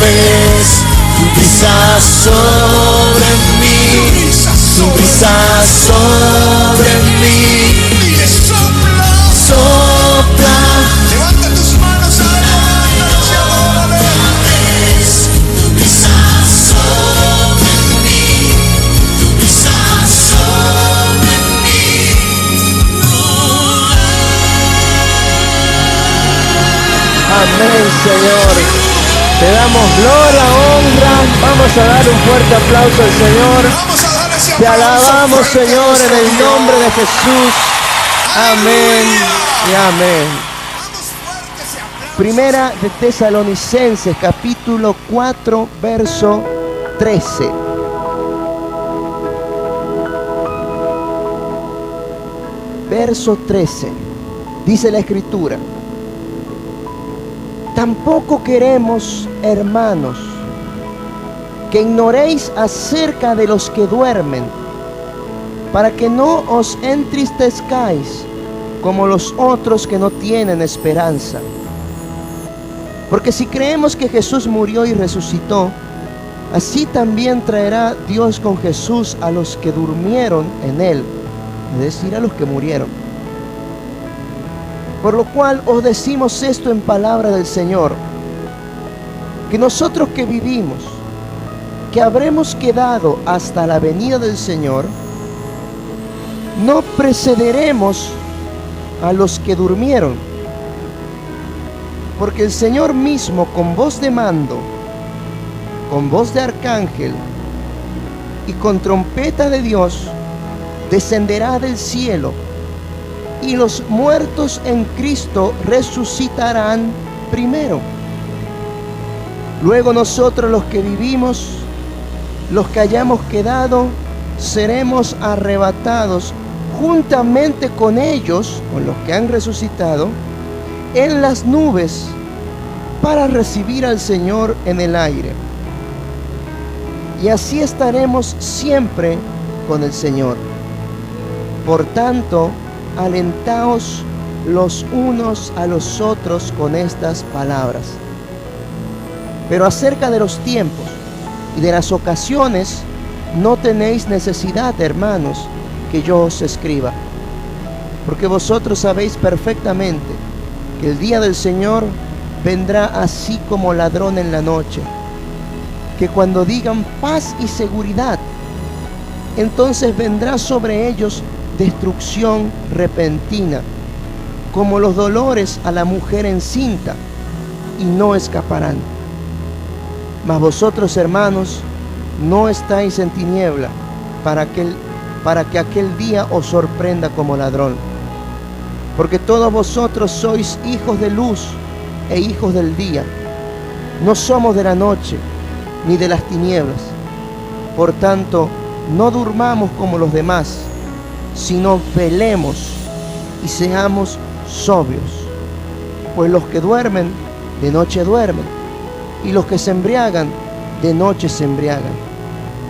nubes, tu brisa sobre mí, tu brisa sobre mí. Sopla. Levanta tus manos, levántalas y adórale. Tu brisa sobre mí, tu brisa sobre mí. Amén, Señor. Te damos gloria, honra. Vamos a dar un fuerte aplauso al Señor. Vamos a dar ese Te aplauso alabamos, fuerte al Señor, en el Señor. nombre de Jesús. Amén y amén. Vamos fuerte ese aplauso. Primera de Tesalonicenses, capítulo 4, verso 13. Verso 13. Dice la Escritura: tampoco queremos, hermanos, que ignoréis acerca de los que duermen, para que no os entristezcáis como los otros que no tienen esperanza. Porque si creemos que Jesús murió y resucitó, así también traerá Dios con Jesús a los que durmieron en él, es decir, a los que murieron. Por lo cual os decimos esto en palabra del Señor, que nosotros que vivimos, que habremos quedado hasta la venida del Señor, no precederemos a los que durmieron, porque el Señor mismo, con voz de mando, con voz de arcángel y con trompeta de Dios, descenderá del cielo, y los muertos en Cristo resucitarán primero. Luego nosotros, los que vivimos, los que hayamos quedado, seremos arrebatados juntamente con ellos, con los que han resucitado, en las nubes, para recibir al Señor en el aire. Y así estaremos siempre con el Señor. Por tanto, alentaos los unos a los otros con estas palabras. Pero acerca de los tiempos y de las ocasiones, no tenéis necesidad, hermanos, que yo os escriba, porque vosotros sabéis perfectamente que el día del Señor vendrá así como ladrón en la noche, que cuando digan paz y seguridad, entonces vendrá sobre ellos destrucción repentina, como los dolores a la mujer encinta, y no escaparán. Mas vosotros, hermanos, no estáis en tiniebla, para que aquel día os sorprenda como ladrón. Porque todos vosotros sois hijos de luz e hijos del día. No somos de la noche, ni de las tinieblas. Por tanto, no durmamos como los demás, sino velemos y seamos sobrios. Pues los que duermen, de noche duermen, y los que se embriagan, de noche se embriagan.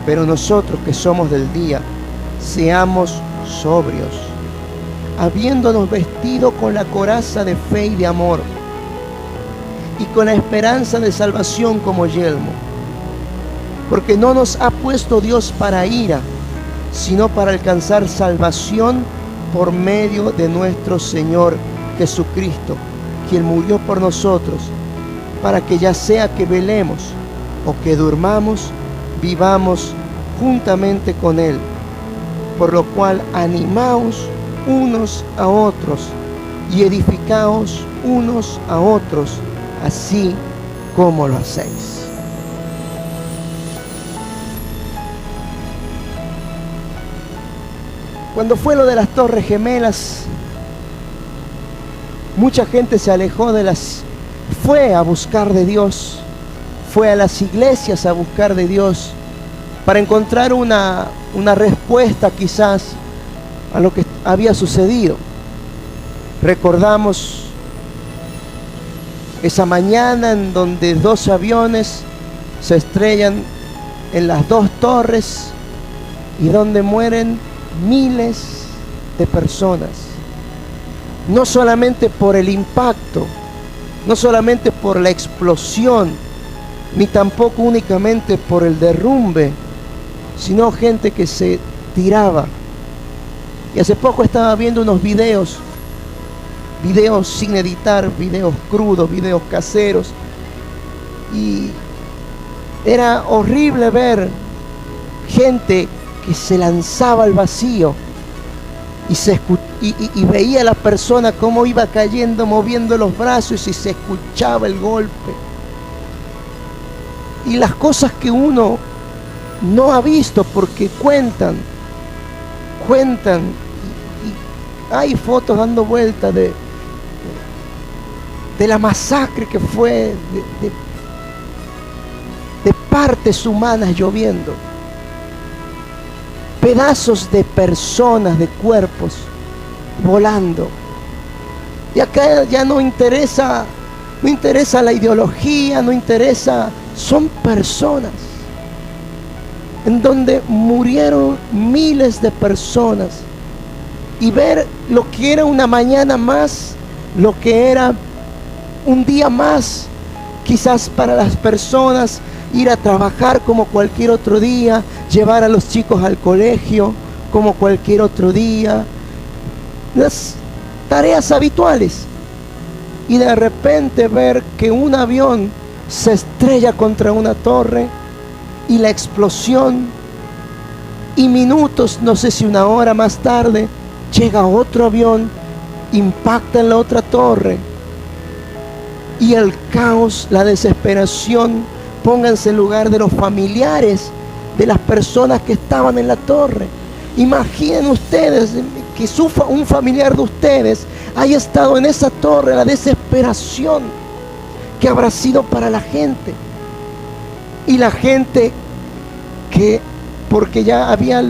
Pero nosotros que somos del día, seamos sobrios, habiéndonos vestido con la coraza de fe y de amor, y con la esperanza de salvación como yelmo. Porque no nos ha puesto Dios para ira, sino para alcanzar salvación por medio de nuestro Señor Jesucristo, quien murió por nosotros, para que ya sea que velemos o que durmamos, vivamos juntamente con Él. Por lo cual animaos unos a otros y edificaos unos a otros, así como lo hacéis. Cuando fue lo de las Torres Gemelas, mucha gente se alejó fue a buscar de Dios, fue a las iglesias a buscar de Dios, para encontrar una respuesta quizás a lo que había sucedido. Recordamos esa mañana en donde 2 aviones se estrellan en las 2 torres y donde mueren miles de personas, no solamente por el impacto, no solamente por la explosión, ni tampoco únicamente por el derrumbe, sino gente que se tiraba. Y hace poco estaba viendo unos videos sin editar, videos crudos, videos caseros, y era horrible ver gente que se lanzaba al vacío y veía a la persona cómo iba cayendo, moviendo los brazos, y se escuchaba el golpe. Y las cosas que uno no ha visto porque cuentan. Y hay fotos dando vueltas de la masacre que fue, de partes humanas lloviendo, pedazos de personas, de cuerpos volando. Y acá ya no interesa la ideología, no interesa, son personas en donde murieron miles de personas. Y ver lo que era una mañana más, lo que era un día más, quizás para las personas ir a trabajar como cualquier otro día, llevar a los chicos al colegio como cualquier otro día, las tareas habituales. Y de repente ver que un avión se estrella contra una torre, y la explosión, y minutos, no sé si una hora más tarde, llega otro avión, impacta en la otra torre, y el caos, la desesperación. Pónganse en lugar de los familiares de las personas que estaban en la torre. Imaginen ustedes que un familiar de ustedes haya estado en esa torre, la desesperación que habrá sido para la gente. Y la gente que, porque ya había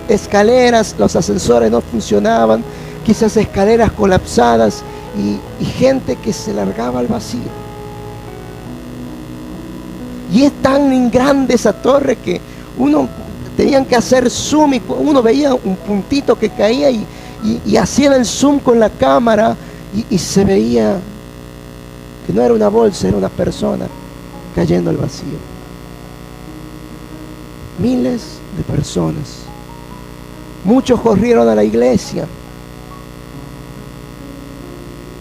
escaleras, los ascensores no funcionaban, quizás escaleras colapsadas, y gente que se largaba al vacío. Y es tan grande esa torre que uno tenían que hacer zoom, y uno veía un puntito que caía y hacían el zoom con la cámara, y se veía que no era una bolsa, era una persona cayendo al vacío. Miles de personas. Muchos corrieron a la iglesia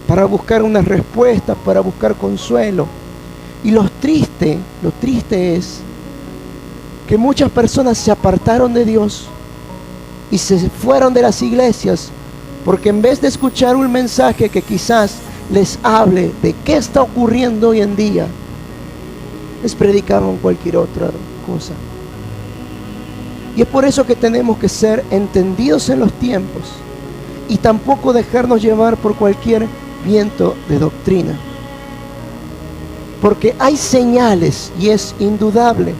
para buscar una respuesta, para buscar consuelo. Y lo triste es que muchas personas se apartaron de Dios y se fueron de las iglesias, porque en vez de escuchar un mensaje que quizás les hable de qué está ocurriendo hoy en día, les predicaban cualquier otra cosa. Y es por eso que tenemos que ser entendidos en los tiempos y tampoco dejarnos llevar por cualquier viento de doctrina. Porque hay señales, y es indudable,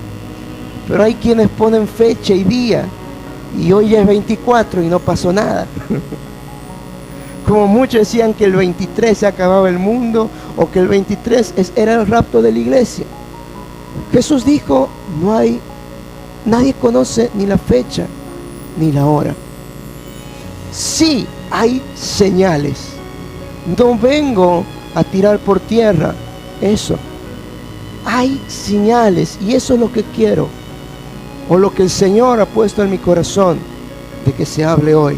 pero hay quienes ponen fecha y día, y hoy ya es 24 y no pasó nada. Como muchos decían que el 23 se acababa el mundo, o que el 23 era el rapto de la iglesia. Jesús dijo, nadie conoce ni la fecha ni la hora. Sí hay señales. No vengo a tirar por tierra eso. Hay señales, y eso es lo que quiero, o lo que el Señor ha puesto en mi corazón de que se hable hoy.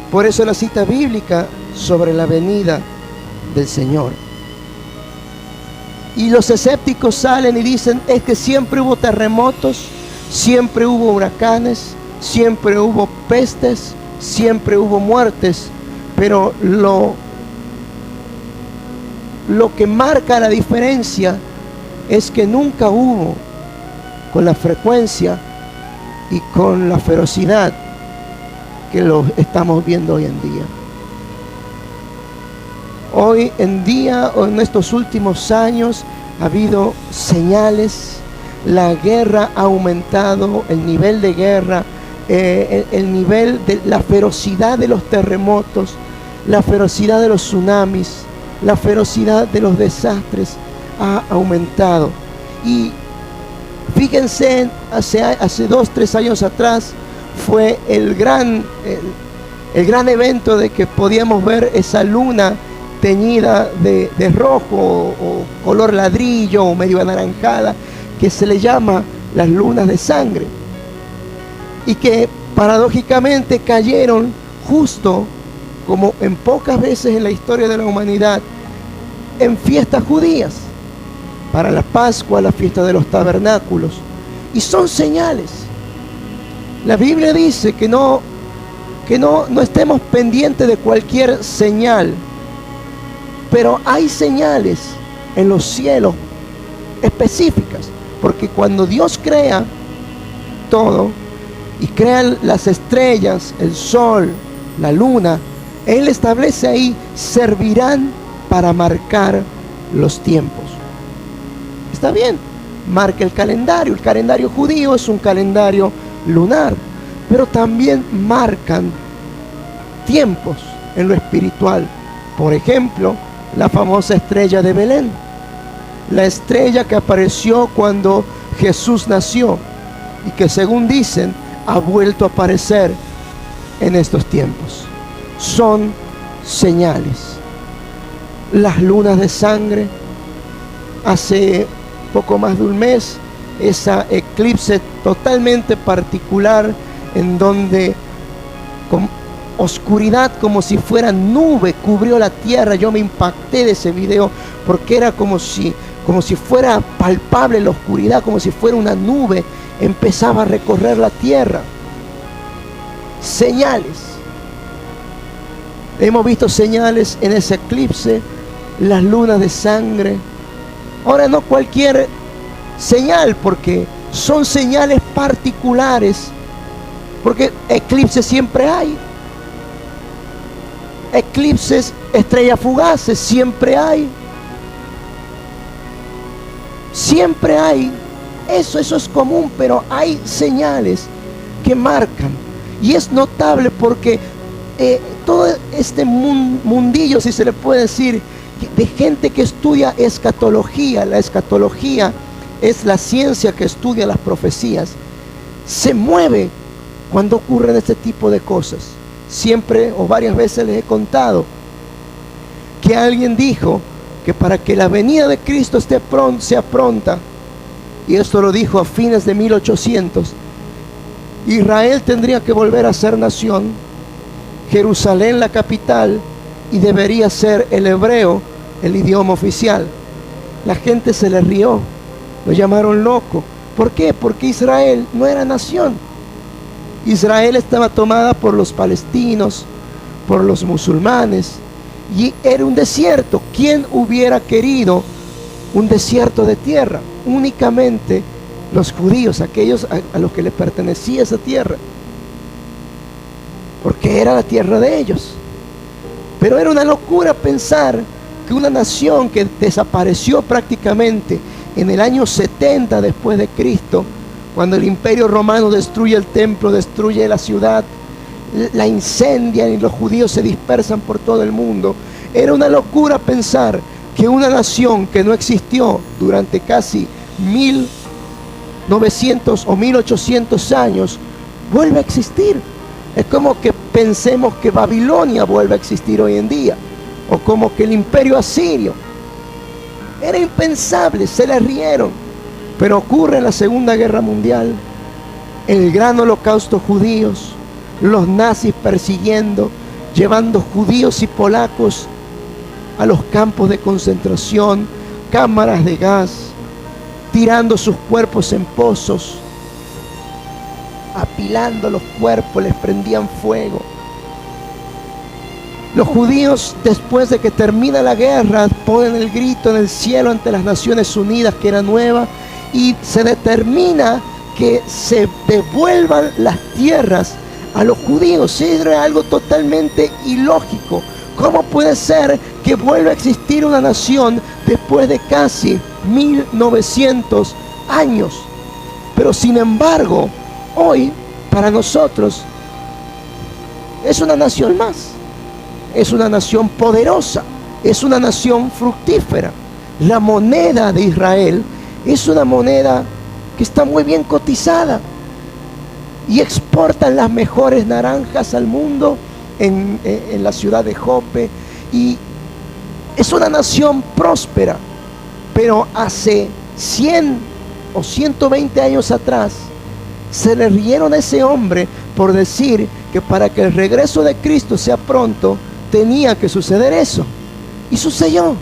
Por eso la cita bíblica sobre la venida del Señor. Y los escépticos salen y dicen, es que siempre hubo terremotos, siempre hubo huracanes, siempre hubo pestes, siempre hubo muertes, pero lo que marca la diferencia es que nunca hubo con la frecuencia y con la ferocidad que lo estamos viendo hoy en día. Hoy en día, o en estos últimos años, ha habido señales. La guerra ha aumentado, el nivel de guerra, el nivel de la ferocidad de los terremotos, la ferocidad de los tsunamis, la ferocidad de los desastres ha aumentado. Y fíjense, hace 2-3 años atrás fue el gran evento de que podíamos ver esa luna teñida de rojo o color ladrillo o medio anaranjada, que se le llama las lunas de sangre, y que paradójicamente cayeron justo, como en pocas veces en la historia de la humanidad, en fiestas judías, para la Pascua, la fiesta de los tabernáculos, y son señales. La Biblia dice que no estemos pendientes de cualquier señal, pero hay señales en los cielos específicas, porque cuando Dios crea todo y crea las estrellas, el sol, la luna, Él establece ahí, servirán para marcar los tiempos. Está bien, marca el calendario judío es un calendario lunar, pero también marcan tiempos en lo espiritual. Por ejemplo, la famosa estrella de Belén, la estrella que apareció cuando Jesús nació y que, según dicen, ha vuelto a aparecer en estos tiempos. Son señales. Las lunas de sangre, hace poco más de un mes, esa eclipse totalmente particular en donde con oscuridad como si fuera nube cubrió la tierra. Yo me impacté de ese video porque era como si fuera palpable la oscuridad, como si fuera una nube, empezaba a recorrer la tierra. Señales. Hemos visto señales en ese eclipse, las lunas de sangre. Ahora, no cualquier señal, porque son señales particulares, porque eclipses siempre hay. Eclipses, estrellas fugaces, siempre hay. Siempre hay. Eso es común, pero hay señales que marcan. Y es notable porque todo este mundillo, si se le puede decir, de gente que estudia escatología. La escatología es la ciencia que estudia las profecías. Se mueve cuando ocurren este tipo de cosas. Siempre o varias veces les he contado que alguien dijo que para que la venida de Cristo sea pronta, y esto lo dijo a fines de 1800, Israel tendría que volver a ser nación, Jerusalén la capital, y debería ser el hebreo el idioma oficial. La gente se le rió, lo llamaron loco. ¿Por qué? Porque Israel no era nación. Israel estaba tomada por los palestinos, por los musulmanes, y era un desierto. ¿Quién hubiera querido un desierto de tierra? Únicamente los judíos, aquellos a los que le pertenecía esa tierra, porque era la tierra de ellos. Pero era una locura pensar que una nación que desapareció prácticamente en el año 70 después de Cristo, cuando el Imperio Romano destruye el templo, destruye la ciudad, la incendian y los judíos se dispersan por todo el mundo. Era una locura pensar que una nación que no existió durante casi 1900 o 1800 años vuelve a existir. Es como que pensemos que Babilonia vuelve a existir hoy en día, o como que el imperio asirio. Era impensable, se le rieron. Pero ocurre en la Segunda Guerra Mundial, el gran holocausto judíos, los nazis persiguiendo, llevando judíos y polacos a los campos de concentración, cámaras de gas, tirando sus cuerpos en pozos, apilando los cuerpos, les prendían fuego. Los judíos, después de que termina la guerra, ponen el grito en el cielo ante las Naciones Unidas, que era nueva, y se determina que se devuelvan las tierras a los judíos. Era algo totalmente ilógico. ¿Cómo puede ser que vuelva a existir una nación después de casi 1900 años? Pero sin embargo, hoy para nosotros es una nación más. Es una nación poderosa, es una nación fructífera. La moneda de Israel es una moneda que está muy bien cotizada y exportan las mejores naranjas al mundo en la ciudad de Jope, y Es una nación próspera, pero hace 100 o 120 años atrás se le rieron a ese hombre por decir que para que el regreso de Cristo sea pronto tenía que suceder eso. Y sucedió.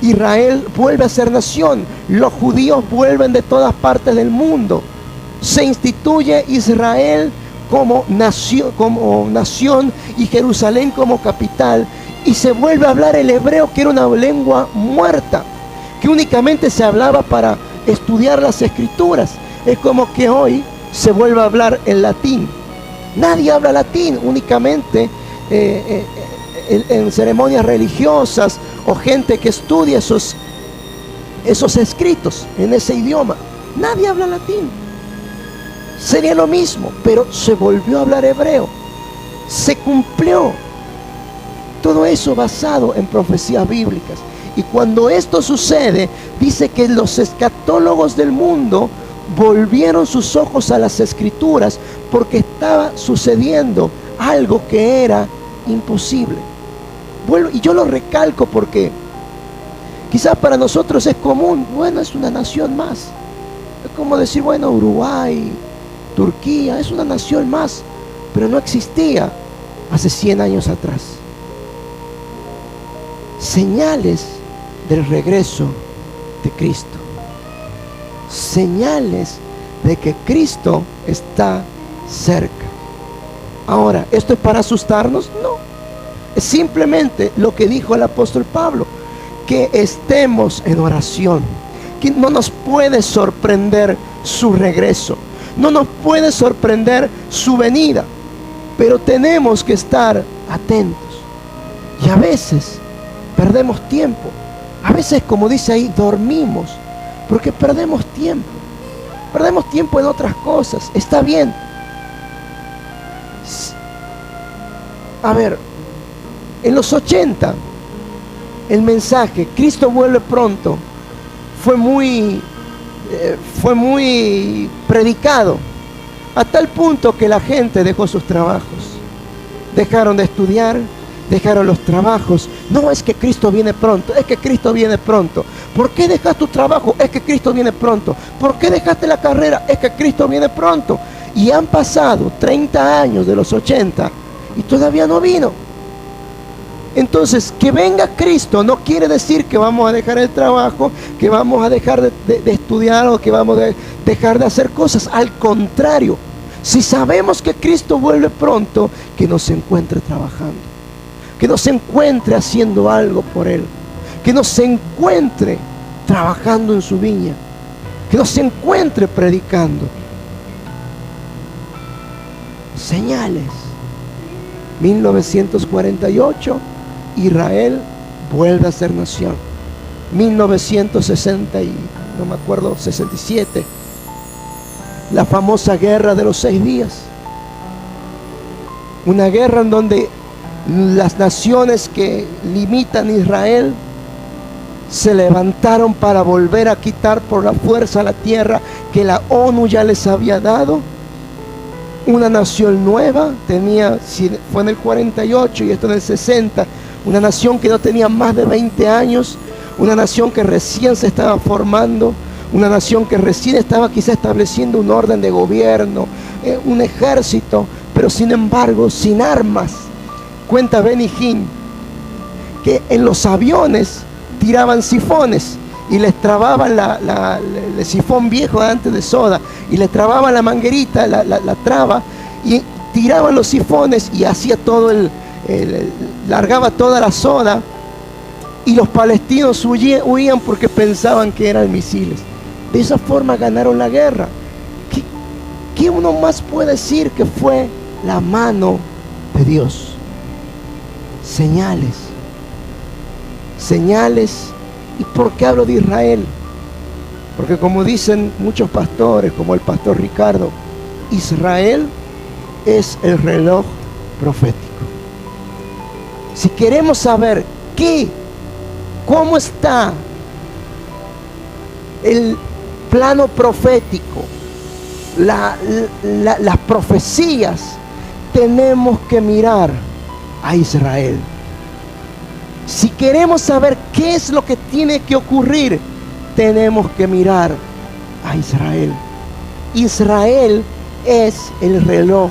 Israel vuelve a ser nación. Los judíos vuelven de todas partes del mundo. Se instituye Israel como nación y Jerusalén como capital. Y se vuelve a hablar el hebreo, que era una lengua muerta, que únicamente se hablaba para estudiar las escrituras. Es como que hoy se vuelve a hablar el latín. Nadie habla latín, únicamente en ceremonias religiosas o gente que estudia esos escritos en ese idioma. Nadie habla latín. Sería lo mismo, pero se volvió a hablar hebreo. Se cumplió. Todo eso basado en profecías bíblicas. Y cuando esto sucede, dice que los escatólogos del mundo volvieron sus ojos a las escrituras porque estaba sucediendo algo que era imposible. Y yo lo recalco porque quizás para nosotros es común. Bueno, es una nación más. Es como decir, bueno, Uruguay, Turquía, es una nación más. Pero no existía hace 100 años atrás. Señales del regreso de Cristo. Señales de que Cristo está cerca. Ahora, ¿esto es para asustarnos? No. Es simplemente lo que dijo el apóstol Pablo, que estemos en oración, que no nos puede sorprender su regreso, no nos puede sorprender su venida, pero tenemos que estar atentos. Y a veces perdemos tiempo. A veces, como dice ahí, dormimos porque perdemos tiempo. Perdemos tiempo en otras cosas. Está bien. A ver, en los 80, el mensaje, Cristo vuelve pronto, fue muy predicado, a tal punto que la gente dejó sus trabajos. Dejaron de estudiar, dejaron los trabajos. No, es que Cristo viene pronto, es que Cristo viene pronto. ¿Por qué dejas tu trabajo? Es que Cristo viene pronto. ¿Por qué dejaste la carrera? Es que Cristo viene pronto. Y han pasado 30 años de los 80 y todavía no vino. Entonces, que venga Cristo no quiere decir que vamos a dejar el trabajo, que vamos a dejar de estudiar o que vamos a dejar de hacer cosas. Al contrario, si sabemos que Cristo vuelve pronto, que nos encuentre trabajando, que nos encuentre haciendo algo por Él, que nos encuentre trabajando en su viña, que nos encuentre predicando. Señales. 1948, Israel vuelve a ser nación. 1960 y no me acuerdo, 67, la famosa guerra de los 6 días. Una guerra en donde las naciones que limitan a Israel se levantaron para volver a quitar por la fuerza la tierra que la ONU ya les había dado. Una nación nueva, fue en el 48 y esto en el 60, una nación que no tenía más de 20 años, una nación que recién se estaba formando, una nación que recién estaba quizá estableciendo un orden de gobierno, un ejército, pero sin embargo sin armas. Cuenta Benny Hinn que en los aviones tiraban sifones y les trababan el sifón viejo antes de soda, y les trababan la manguerita, la traba, y tiraban los sifones y hacía todo largaba toda la soda, y los palestinos huían porque pensaban que eran misiles. De esa forma ganaron la guerra. ¿Qué uno más puede decir que fue la mano de Dios? Señales. Señales. ¿Y por qué hablo de Israel? Porque como dicen muchos pastores, como el pastor Ricardo, Israel es el reloj profético. Si queremos saber cómo está el plano profético, las profecías, tenemos que mirar a Israel. Si queremos saber qué es lo que tiene que ocurrir, tenemos que mirar a Israel. Israel es el reloj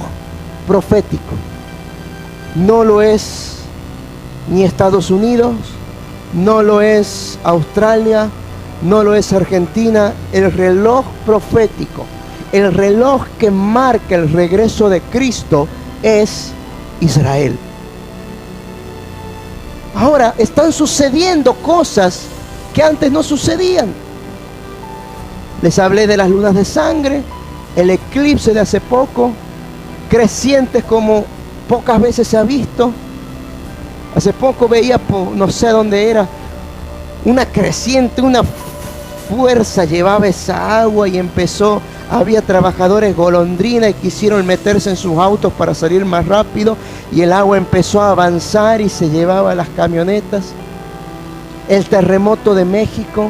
profético. No lo es ni Estados Unidos, no lo es Australia, no lo es Argentina. El reloj profético, el reloj que marca el regreso de Cristo es Israel. Ahora están sucediendo cosas que antes no sucedían. Les hablé de las lunas de sangre, el eclipse de hace poco, crecientes como pocas veces se ha visto. Hace poco veía, no sé dónde era, una creciente, una fuerza llevaba esa agua y empezó. Había trabajadores golondrina y quisieron meterse en sus autos para salir más rápido, y el agua empezó a avanzar y se llevaba las camionetas. El terremoto de México,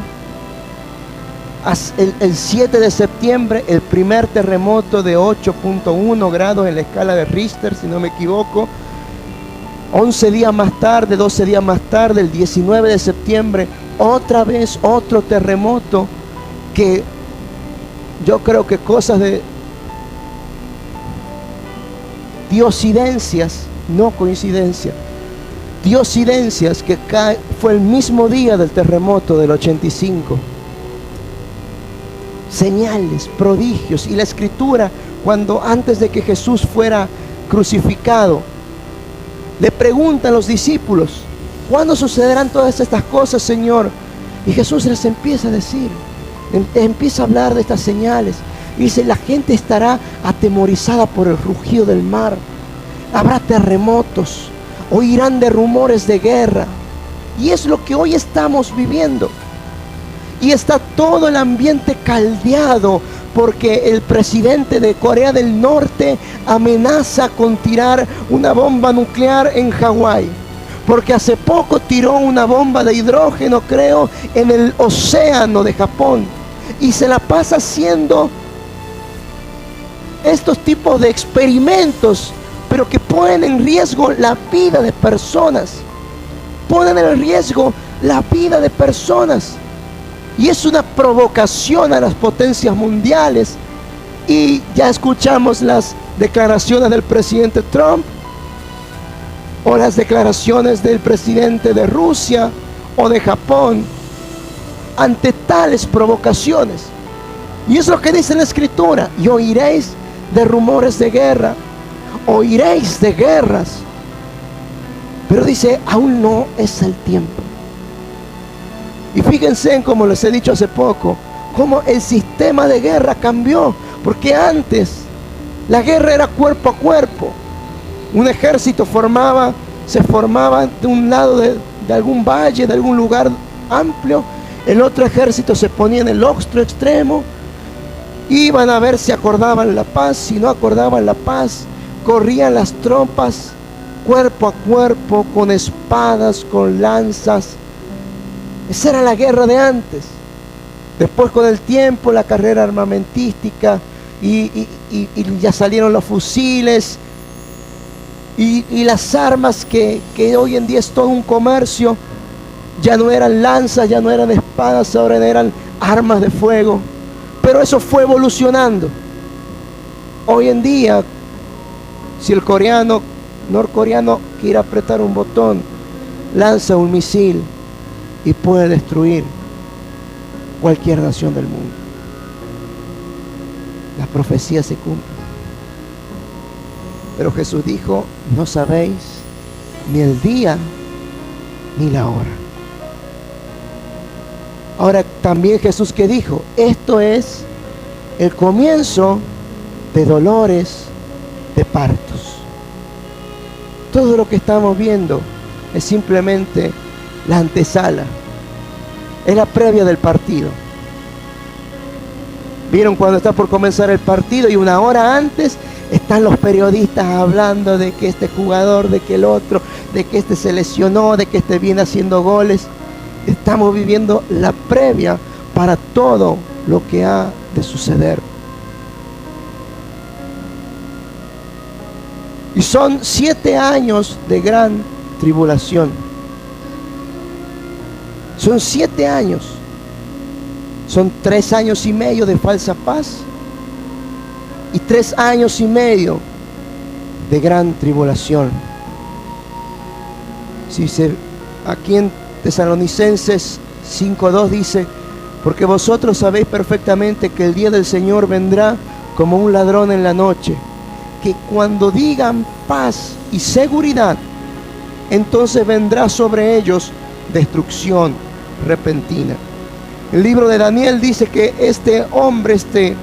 el 7 de septiembre, el primer terremoto de 8.1 grados en la escala de Richter, si no me equivoco. 11 días más tarde, 12 días más tarde, el 19 de septiembre, otra vez otro terremoto, que yo creo que cosas de diosidencias, no coincidencia, diosidencias, que fue el mismo día del terremoto del 85. Señales, prodigios. Y la Escritura, cuando antes de que Jesús fuera crucificado, le preguntan a los discípulos: ¿cuándo sucederán todas estas cosas, Señor? Y Jesús les empieza a decir, empieza a hablar de estas señales. Y dice: la gente estará atemorizada por el rugido del mar. Habrá terremotos, oirán de rumores de guerra. Y es lo que hoy estamos viviendo. Y está todo el ambiente caldeado porque el presidente de Corea del Norte amenaza con tirar una bomba nuclear en Hawái. Porque hace poco tiró una bomba de hidrógeno, creo, en el océano de Japón. Y se la pasa haciendo estos tipos de experimentos, pero que ponen en riesgo la vida de personas. Ponen en riesgo la vida de personas. Y es una provocación a las potencias mundiales. Y ya escuchamos las declaraciones del presidente Trump, o las declaraciones del presidente de Rusia o de Japón, ante tales provocaciones. Y es lo que dice la Escritura: y oiréis de rumores de guerra, oiréis de guerras. Pero dice: aún no es el tiempo. Y fíjense en, como les he dicho hace poco, cómo el sistema de guerra cambió. Porque antes la guerra era cuerpo a cuerpo. Un ejército se formaba de un lado de algún valle, de algún lugar amplio. El otro ejército se ponía en el otro extremo. Iban a ver si acordaban la paz. Si no acordaban la paz, corrían las tropas cuerpo a cuerpo, con espadas, con lanzas. Esa era la guerra de antes. Después, con el tiempo, la carrera armamentística, y ya salieron los fusiles y las armas que hoy en día es todo un comercio. Ya no eran lanzas, ya no eran espadas, ahora eran armas de fuego. Pero eso fue evolucionando. Hoy en día, si el norcoreano quiere apretar un botón, lanza un misil y puede destruir cualquier nación del mundo. La profecía se cumple. Pero Jesús dijo: no sabéis ni el día ni la hora. Ahora también Jesús, ¿qué dijo? Esto es el comienzo de dolores, de partos. Todo lo que estamos viendo es simplemente la antesala, es la previa del partido. Vieron cuando está por comenzar el partido y una hora antes están los periodistas hablando de que este jugador, de que el otro, de que este se lesionó, de que este viene haciendo goles. Estamos viviendo la previa para todo lo que ha de suceder. Y son 7 años de gran tribulación. Son 7 años. Son 3 años y medio de falsa paz y 3 años y medio de gran tribulación. Aquí en Tesalonicenses 5:2 dice: porque vosotros sabéis perfectamente que el día del Señor vendrá como un ladrón en la noche, que cuando digan paz y seguridad, entonces vendrá sobre ellos destrucción repentina. El libro de Daniel dice que este hombre, este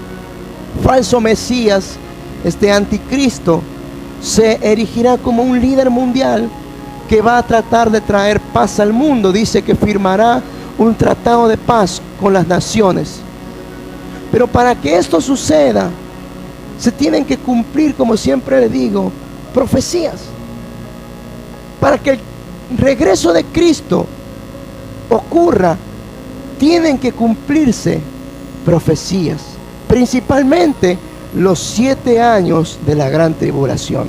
falso Mesías, este anticristo, se erigirá como un líder mundial que va a tratar de traer paz al mundo. Dice que firmará un tratado de paz con las naciones. Pero para que esto suceda, se tienen que cumplir, como siempre le digo, profecías. Para que el regreso de Cristo ocurra, tienen que cumplirse profecías, principalmente los 7 años de la gran tribulación.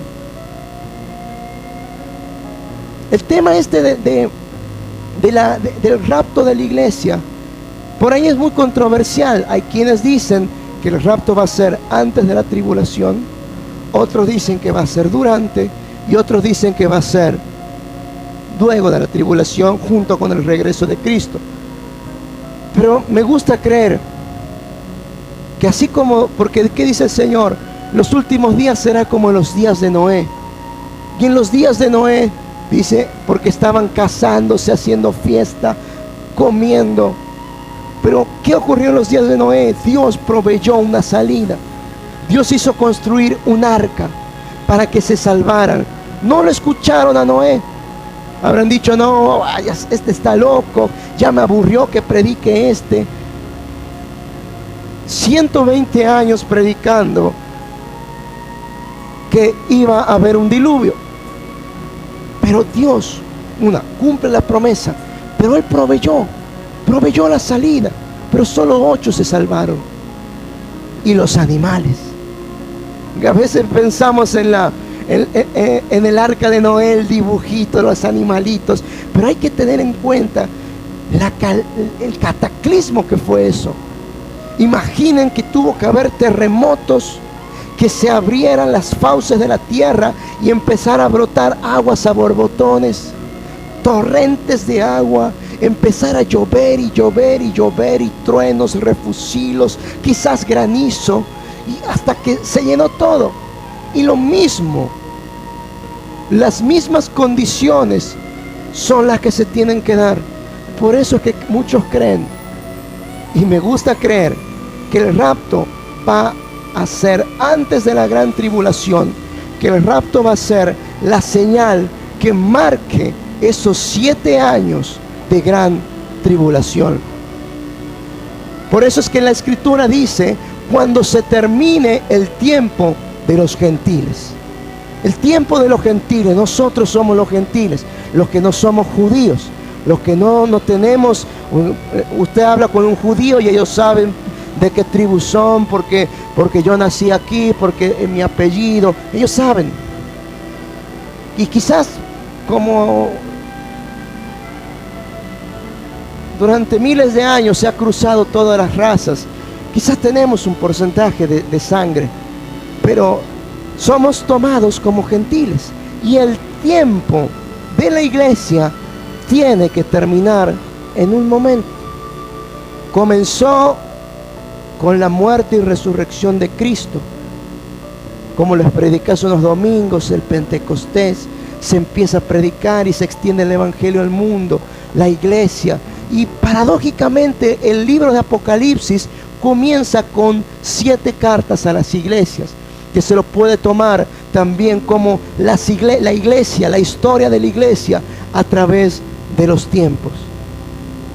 El tema del rapto de la iglesia, por ahí es muy controversial. Hay quienes dicen que el rapto va a ser antes de la tribulación, otros dicen que va a ser durante, y otros dicen que va a ser luego de la tribulación, junto con el regreso de Cristo. Pero me gusta creer que así como, porque ¿qué dice el Señor? Los últimos días será como en los días de Noé. Y en los días de Noé, dice, porque estaban casándose, haciendo fiesta, comiendo. Pero ¿qué ocurrió en los días de Noé? Dios proveyó una salida. Dios hizo construir un arca para que se salvaran. No lo escucharon a Noé. Habrán dicho: no, este está loco, ya me aburrió que predique este. 120 años predicando que iba a haber un diluvio. Pero Dios, cumple la promesa, pero Él proveyó la salida, pero solo 8 se salvaron. Y los animales. A veces pensamos en el arca de Noé, el dibujito, los animalitos, pero hay que tener en cuenta el cataclismo que fue eso. Imaginen que tuvo que haber terremotos, que se abrieran las fauces de la tierra y empezar a brotar aguas a borbotones, torrentes de agua, empezar a llover y llover y llover, y truenos, refusilos, quizás granizo, y hasta que se llenó todo. Y lo mismo, las mismas condiciones son las que se tienen que dar. Por eso es que muchos creen, y me gusta creer, que el rapto va a ser antes de la gran tribulación, que el rapto va a ser la señal que marque esos 7 años de gran tribulación. Por eso es que la Escritura dice: cuando se termine el tiempo de los gentiles. El tiempo de los gentiles, nosotros somos los gentiles, los que no somos judíos, los que no tenemos. Usted habla con un judío y ellos saben de qué tribu son, porque yo nací aquí, porque es mi apellido, ellos saben. Y quizás, como durante miles de años se ha cruzado todas las razas, quizás tenemos un porcentaje de sangre, pero somos tomados como gentiles. Y el tiempo de la iglesia tiene que terminar en un momento. Comenzó con la muerte y resurrección de Cristo, como les prediqué hace unos domingos, el Pentecostés. Se empieza a predicar y se extiende el evangelio al mundo, la iglesia. Y paradójicamente el libro de Apocalipsis comienza con 7 cartas a las iglesias, que se lo puede tomar también como la iglesia, la historia de la iglesia a través de los tiempos.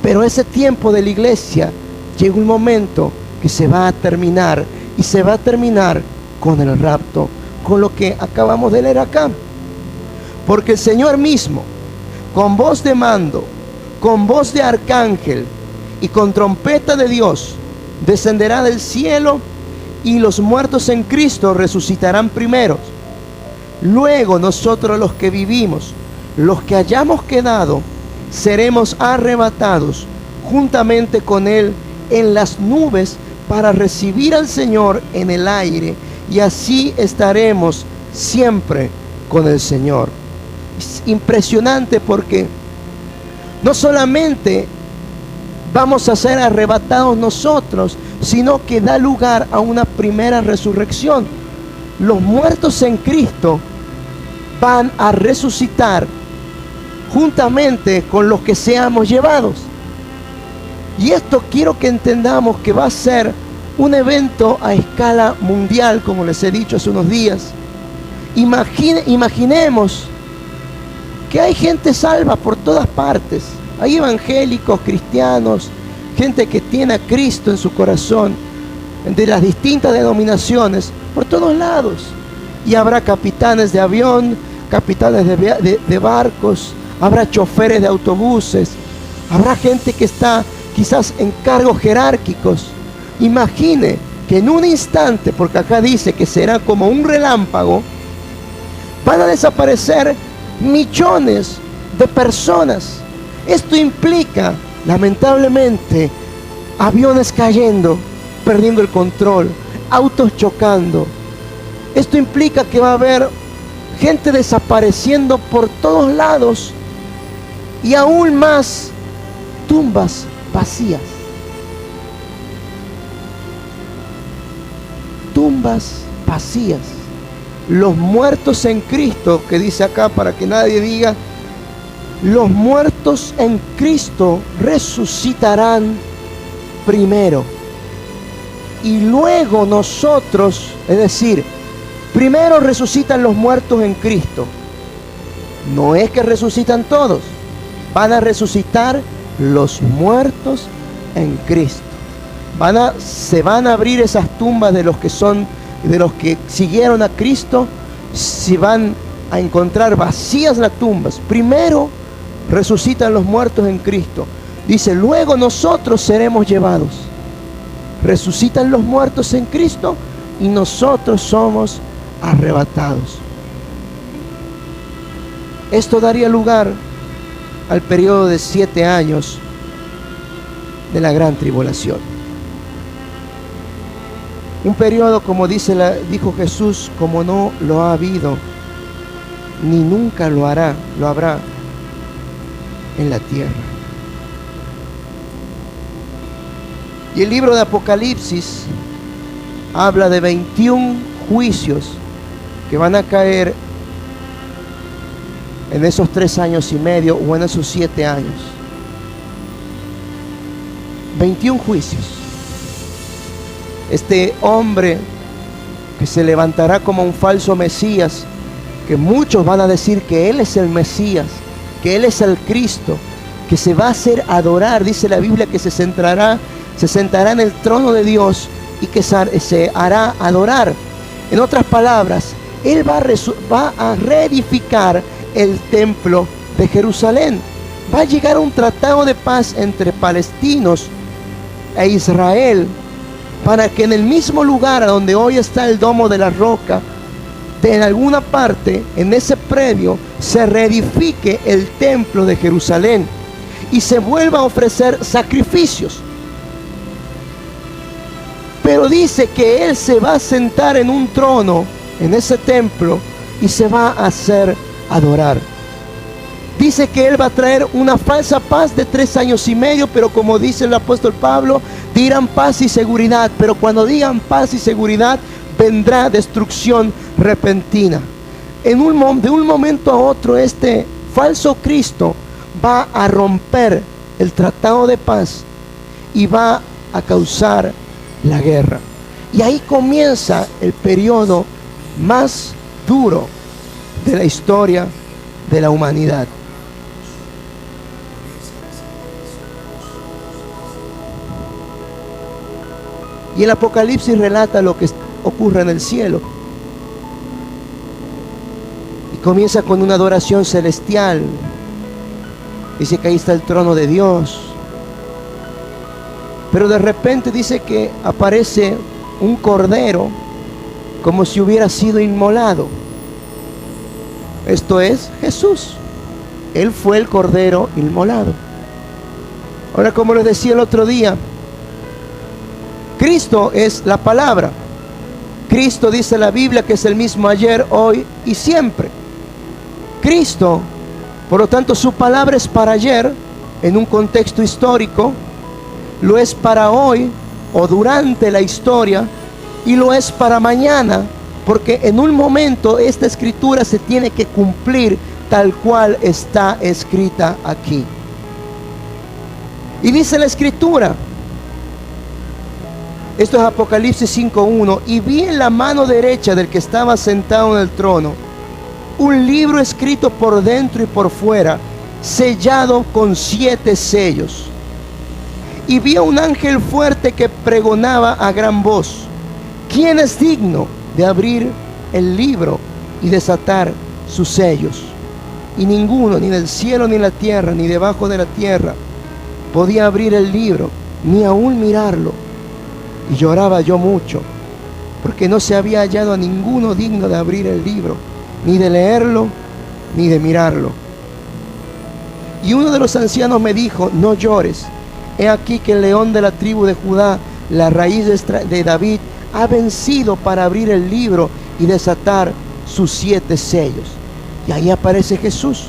Pero ese tiempo de la iglesia llega un momento que se va a terminar, y se va a terminar con el rapto, con lo que acabamos de leer acá. Porque el Señor mismo, con voz de mando, con voz de arcángel y con trompeta de Dios, descenderá del cielo, y los muertos en Cristo resucitarán primeros. Luego nosotros, los que vivimos, los que hayamos quedado, seremos arrebatados juntamente con Él en las nubes para recibir al Señor en el aire, y así estaremos siempre con el Señor. Es impresionante porque no solamente vamos a ser arrebatados nosotros, sino que da lugar a una primera resurrección. Los muertos en Cristo van a resucitar juntamente con los que seamos llevados. Y esto quiero que entendamos que va a ser un evento a escala mundial, como les he dicho hace unos días. Imaginemos que hay gente salva por todas partes. Hay evangélicos, cristianos, gente que tiene a Cristo en su corazón, de las distintas denominaciones, por todos lados. Y habrá capitanes de avión, capitanes de barcos, habrá choferes de autobuses, habrá gente que está quizás en cargos jerárquicos. Imagine que en un instante, porque acá dice que será como un relámpago, van a desaparecer millones de personas. Esto implica, lamentablemente, aviones cayendo, perdiendo el control, autos chocando. Esto implica que va a haber gente desapareciendo por todos lados, y aún más tumbas vacías. Tumbas vacías. Los muertos en Cristo, que dice acá para que nadie diga, los muertos en Cristo resucitarán primero. Y luego nosotros, es decir, primero resucitan los muertos en Cristo. No es que resucitan todos, van a resucitar los muertos en Cristo. Se van a abrir esas tumbas de los que siguieron a Cristo. Se van a encontrar vacías las tumbas. Primero resucitan los muertos en Cristo. Dice, luego nosotros seremos llevados. Resucitan los muertos en Cristo y nosotros somos arrebatados. Esto daría lugar al periodo de 7 años de la gran tribulación. Un periodo, como dijo Jesús, como no lo ha habido, ni nunca lo habrá en la tierra. Y el libro de Apocalipsis habla de 21 juicios que van a caer en esos 3 años y medio o en esos 7 años. 21 juicios. Este hombre que se levantará como un falso Mesías, que muchos van a decir que Él es el Mesías, que Él es el Cristo, que se va a hacer adorar. Dice la Biblia que se sentará en el trono de Dios y que se hará adorar. En otras palabras, Él va a reedificar el templo de Jerusalén. Va a llegar a un tratado de paz entre palestinos e Israel, para que en el mismo lugar a donde hoy está el Domo de la Roca, en alguna parte, en ese predio, se reedifique el templo de Jerusalén y se vuelva a ofrecer sacrificios. Pero dice que Él se va a sentar en un trono en ese templo y se va a hacer adorar. Dice que Él va a traer una falsa paz de 3 años y medio, pero como dice el apóstol Pablo, dirán paz y seguridad, pero cuando digan paz y seguridad, vendrá destrucción repentina. De un momento a otro, este falso Cristo va a romper el tratado de paz y va a causar la guerra. Y ahí comienza el periodo más duro de la historia de la humanidad. Y el Apocalipsis relata lo que ocurre en el cielo. Y comienza con una adoración celestial. Dice que ahí está el trono de Dios. Pero de repente dice que aparece un cordero como si hubiera sido inmolado. Esto es Jesús. Él fue el cordero inmolado. Ahora, como les decía el otro día, Cristo es la palabra. Cristo, dice la Biblia, que es el mismo ayer, hoy y siempre. Cristo, por lo tanto, su palabra es para ayer, en un contexto histórico, lo es para hoy o durante la historia, y lo es para mañana, porque en un momento esta escritura se tiene que cumplir tal cual está escrita aquí. Y dice la escritura, esto es Apocalipsis 5:1, y vi en la mano derecha del que estaba sentado en el trono un libro escrito por dentro y por fuera, sellado con 7 sellos. Y vi a un ángel fuerte que pregonaba a gran voz: ¿quién es digno de abrir el libro y desatar sus sellos? Y ninguno, ni del cielo, ni la tierra, ni debajo de la tierra, podía abrir el libro, ni aún mirarlo. Y lloraba yo mucho, porque no se había hallado a ninguno digno de abrir el libro, ni de leerlo, ni de mirarlo. Y uno de los ancianos me dijo: no llores, he aquí que el león de la tribu de Judá, la raíz de David, ha vencido para abrir el libro y desatar sus 7 sellos. Y ahí aparece Jesús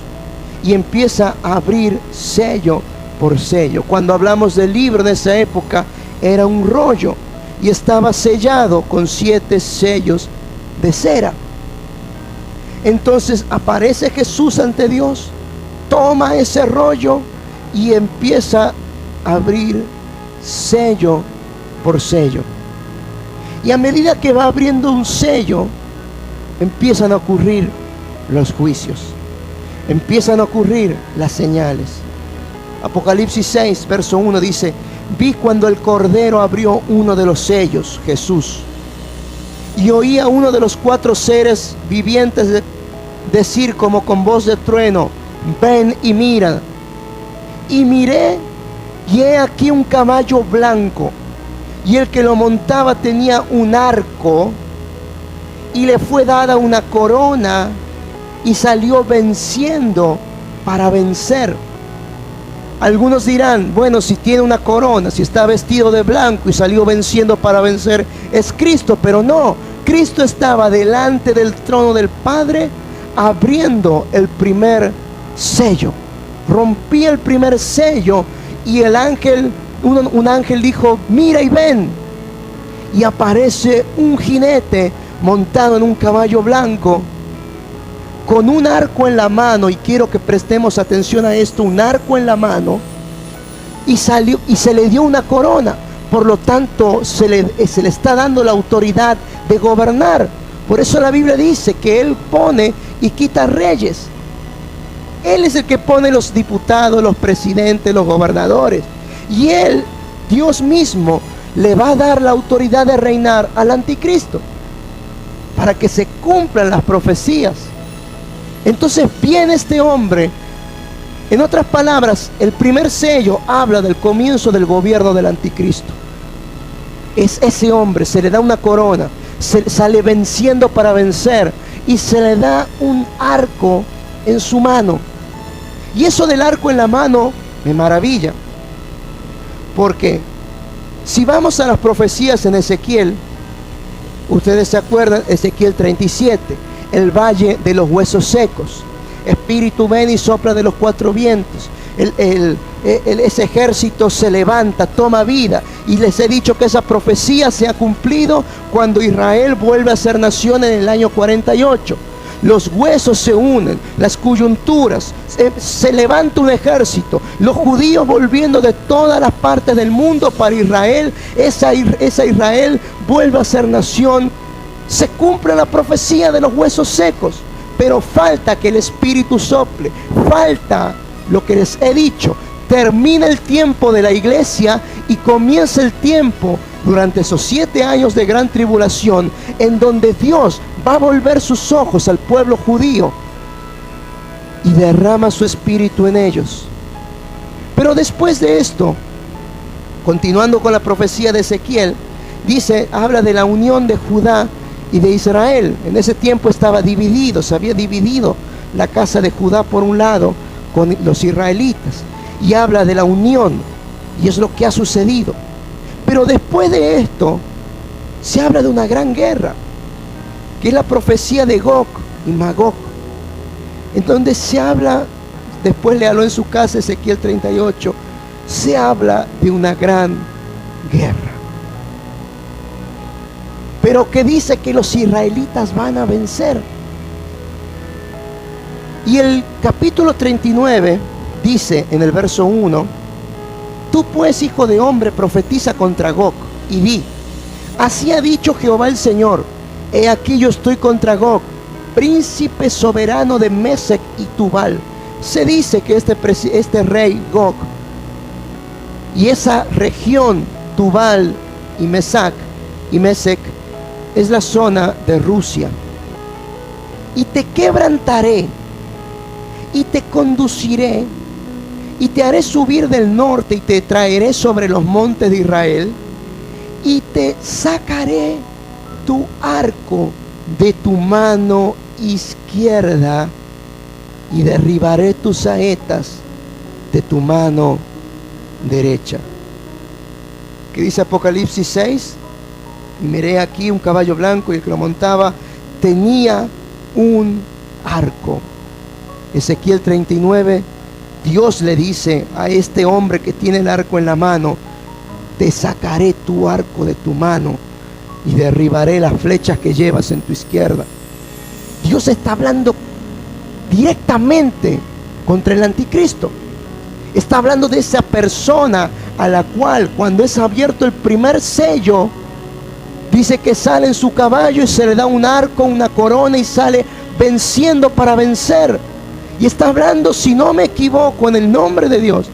y empieza a abrir sello por sello. Cuando hablamos del libro de esa época, era un rollo y estaba sellado con 7 sellos de cera. Entonces aparece Jesús ante Dios, toma ese rollo y empieza a abrir sello por sello. Y a medida que va abriendo un sello, empiezan a ocurrir los juicios, empiezan a ocurrir las señales. Apocalipsis 6, verso 1 dice: vi cuando el Cordero abrió uno de los sellos, Jesús, y oí a uno de los 4 seres vivientes decir como con voz de trueno: ven y mira. Y miré, y he aquí un caballo blanco, y el que lo montaba tenía un arco, y le fue dada una corona, y salió venciendo para vencer. Algunos dirán: bueno, si tiene una corona, si está vestido de blanco y salió venciendo para vencer, es Cristo. Pero no, Cristo estaba delante del trono del Padre, abriendo el primer sello. Rompía el primer sello, y el ángel, un ángel dijo: mira y ven. Y aparece un jinete montado en un caballo blanco, con un arco en la mano. Y quiero que prestemos atención a esto: un arco en la mano, y salió, y se le dio una corona. Por lo tanto, se le está dando la autoridad de gobernar. Por eso la Biblia dice que Él pone y quita reyes. Él es el que pone los diputados, los presidentes, los gobernadores. Y Él, Dios mismo, le va a dar la autoridad de reinar al anticristo, para que se cumplan las profecías. Entonces viene este hombre. En otras palabras, el primer sello habla del comienzo del gobierno del anticristo. Es ese hombre, se le da una corona, sale venciendo para vencer, y se le da un arco en su mano. Y eso del arco en la mano me maravilla, porque si vamos a las profecías en Ezequiel, ustedes se acuerdan, Ezequiel 37, el valle de los huesos secos. Espíritu ven y sopla de los 4 vientos. Ese ejército se levanta, toma vida. Y les he dicho que esa profecía se ha cumplido cuando Israel vuelve a ser nación en el año 48. Los huesos se unen, las coyunturas, se levanta un ejército, los judíos volviendo de todas las partes del mundo para Israel. Esa Israel vuelve a ser nación. Se cumple la profecía de los huesos secos, pero falta que el Espíritu sople, falta lo que les he dicho. Termina el tiempo de la iglesia y comienza el tiempo durante esos 7 años de gran tribulación, en donde Dios va a volver sus ojos al pueblo judío y derrama su espíritu en ellos. Pero después de esto, continuando con la profecía de Ezequiel, dice, habla de la unión de Judá y de Israel. En ese tiempo estaba dividido, se había dividido la casa de Judá por un lado, con los israelitas y habla de la unión, y es lo que ha sucedido. Pero después de esto se habla de una gran guerra, que es la profecía de Gog y Magog, en donde se habla, después léalo en su casa, Ezequiel 38, se habla de una gran guerra, pero que dice que los israelitas van a vencer. Y el capítulo 39 dice en el verso 1: tú pues, hijo de hombre, profetiza contra Gog y di: así ha dicho Jehová el Señor, he aquí yo estoy contra Gog, príncipe soberano de Mesec y Tubal. Se dice que este rey Gog y esa región Tubal y Mesec es la zona de Rusia. Y te quebrantaré y te conduciré y te haré subir del norte y te traeré sobre los montes de Israel y te sacaré tu arco de tu mano izquierda y derribaré tus saetas de tu mano derecha. ¿Qué dice Apocalipsis 6? Y miré aquí un caballo blanco, y el que lo montaba tenía un arco. Ezequiel 39, Dios le dice a este hombre que tiene el arco en la mano: te sacaré tu arco de tu mano y derribaré las flechas que llevas en tu izquierda. Dios está hablando directamente contra el anticristo. Está hablando de esa persona a la cual, cuando es abierto el primer sello, dice que sale en su caballo y se le da un arco, una corona, y sale venciendo para vencer. Y está hablando, si no me equivoco, en el nombre de Dios,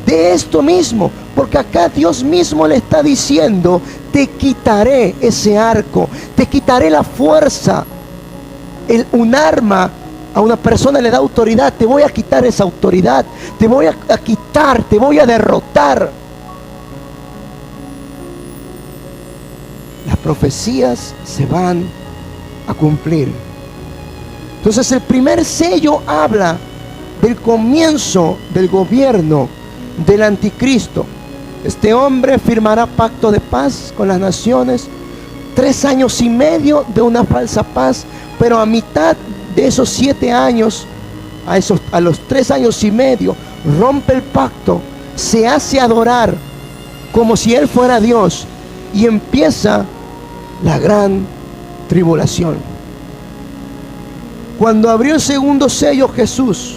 de esto mismo, porque acá Dios mismo le está diciendo: te quitaré ese arco, te quitaré la fuerza. Un arma a una persona le da autoridad, te voy a quitar esa autoridad, te voy a quitar, te voy a derrotar. Las profecías se van a cumplir. Entonces el primer sello habla del comienzo del gobierno del anticristo. Este hombre firmará pacto de paz con las naciones, 3 años y medio de una falsa paz, pero a mitad de esos 7 años, a los 3 años y medio, rompe el pacto, se hace adorar como si él fuera Dios, y empieza la gran tribulación. Cuando abrió el segundo sello Jesús,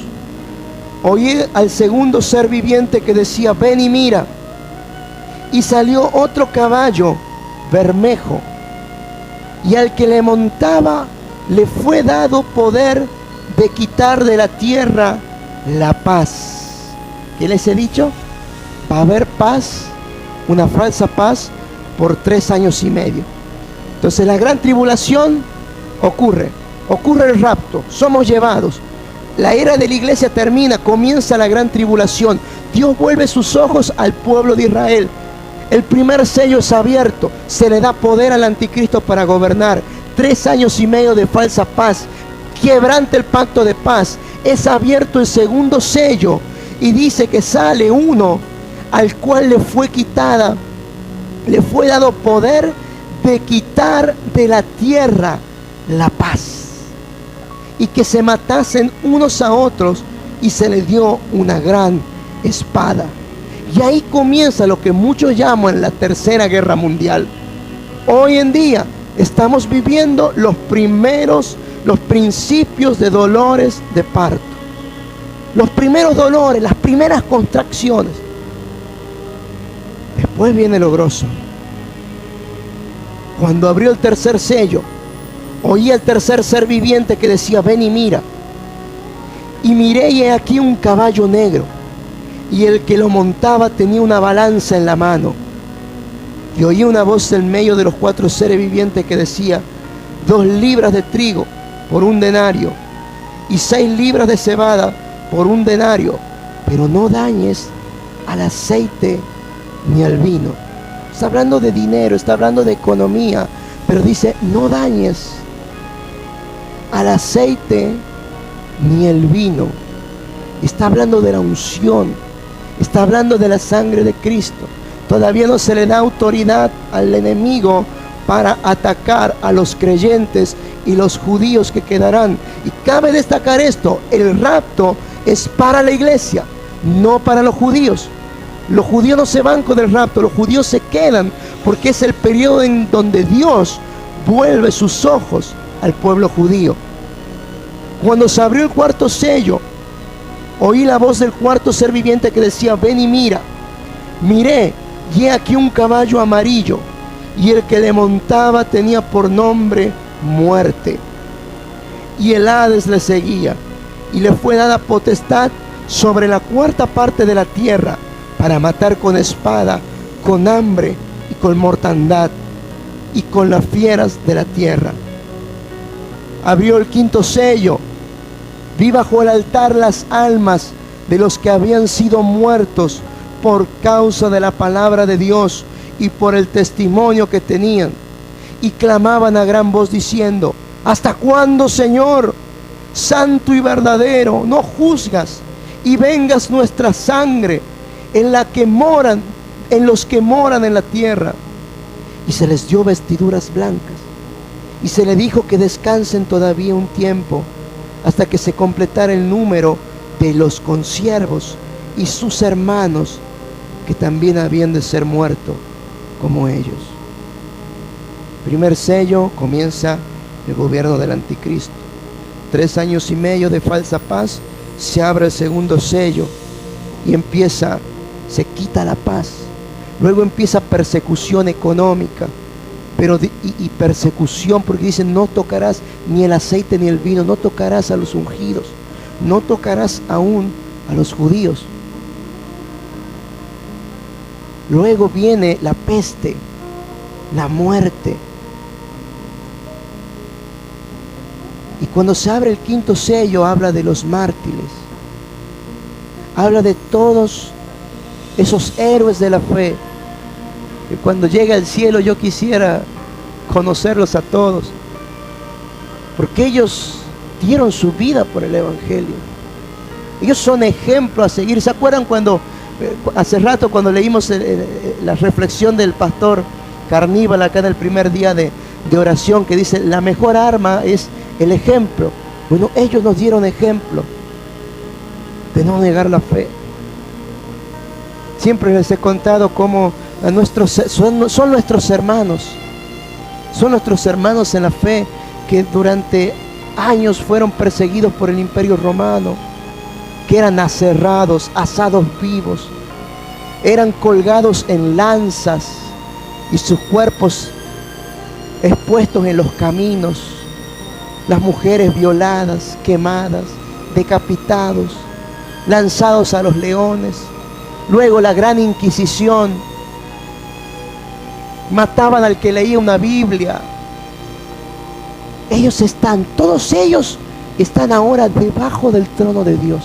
oí al segundo ser viviente que decía: ven y mira. Y salió otro caballo bermejo, y al que le montaba le fue dado poder de quitar de la tierra la paz. ¿Qué les he dicho? Va a haber paz, una falsa paz, por 3 años y medio. Entonces la gran tribulación ocurre el rapto, somos llevados, la era de la iglesia termina, comienza la gran tribulación. Dios vuelve sus ojos al pueblo de Israel. El primer sello es abierto, se le da poder al anticristo para gobernar. 3 años y medio de falsa paz, quebrante el pacto de paz. Es abierto el segundo sello y dice que sale uno al cual le fue dado poder de quitar de la tierra la paz, y que se matasen unos a otros, y se le dio una gran espada. Y ahí comienza lo que muchos llaman la Tercera Guerra Mundial. Hoy en día estamos viviendo los principios de dolores de parto, los primeros dolores, las primeras contracciones. Después viene lo grosso. Cuando abrió el tercer sello, oí al tercer ser viviente que decía: ven y mira. Y miré, y he aquí un caballo negro, y el que lo montaba tenía una balanza en la mano. Y oí una voz en medio de los 4 seres vivientes que decía: 2 libras de trigo por 1 denario, y 6 libras de cebada por 1 denario, pero no dañes al aceite ni al vino. Está hablando de dinero, está hablando de economía, pero dice: no dañes al aceite ni el vino. Está hablando de la unción. Está hablando de la sangre de Cristo. Todavía no se le da autoridad al enemigo para atacar a los creyentes y los judíos que quedarán. Y cabe destacar esto: el rapto es para la iglesia, no para los judíos. Los judíos no se van con el rapto, los judíos se quedan, porque es el periodo en donde Dios vuelve sus ojos al pueblo judío. Cuando se abrió el cuarto sello, oí la voz del cuarto ser viviente que decía: ven y mira. Miré, y he aquí un caballo amarillo, y el que le montaba tenía por nombre Muerte, y el Hades le seguía, y le fue dada potestad sobre la cuarta parte de la tierra, para matar con espada, con hambre y con mortandad, y con las fieras de la tierra. Abrió el quinto sello. Vi bajo el altar las almas de los que habían sido muertos por causa de la palabra de Dios y por el testimonio que tenían. Y clamaban a gran voz diciendo: ¿hasta cuándo, Señor, santo y verdadero, no juzgas y vengas nuestra sangre en la que moran, en los que moran en la tierra? Y se les dio vestiduras blancas, y se le dijo que descansen todavía un tiempo, hasta que se completara el número de los consiervos y sus hermanos, que también habían de ser muertos como ellos. Primer sello, comienza el gobierno del anticristo. 3 años y medio de falsa paz. Se abre el segundo sello y se quita la paz. Luego empieza persecución económica, pero y persecución, porque dicen: no tocarás ni el aceite ni el vino, no tocarás a los ungidos, no tocarás aún a los judíos. Luego viene la peste, la muerte. Y cuando se abre el quinto sello, habla de los mártires, habla de todos esos héroes de la fe, que cuando llegue al cielo yo quisiera conocerlos a todos, porque ellos dieron su vida por el evangelio. Ellos son ejemplo a seguir. ¿Se acuerdan cuando hace rato, cuando leímos la reflexión del pastor Carníbal acá en el primer día de oración, que dice: la mejor arma es el ejemplo? Bueno, ellos nos dieron ejemplo de no negar la fe. Siempre les he contado cómo son nuestros hermanos en la fe, que durante años fueron perseguidos por el Imperio Romano, que eran aserrados, asados vivos, eran colgados en lanzas y sus cuerpos expuestos en los caminos, las mujeres violadas, quemadas, decapitados, lanzados a los leones. Luego la gran Inquisición, mataban al que leía una Biblia. Todos ellos están ahora debajo del trono de Dios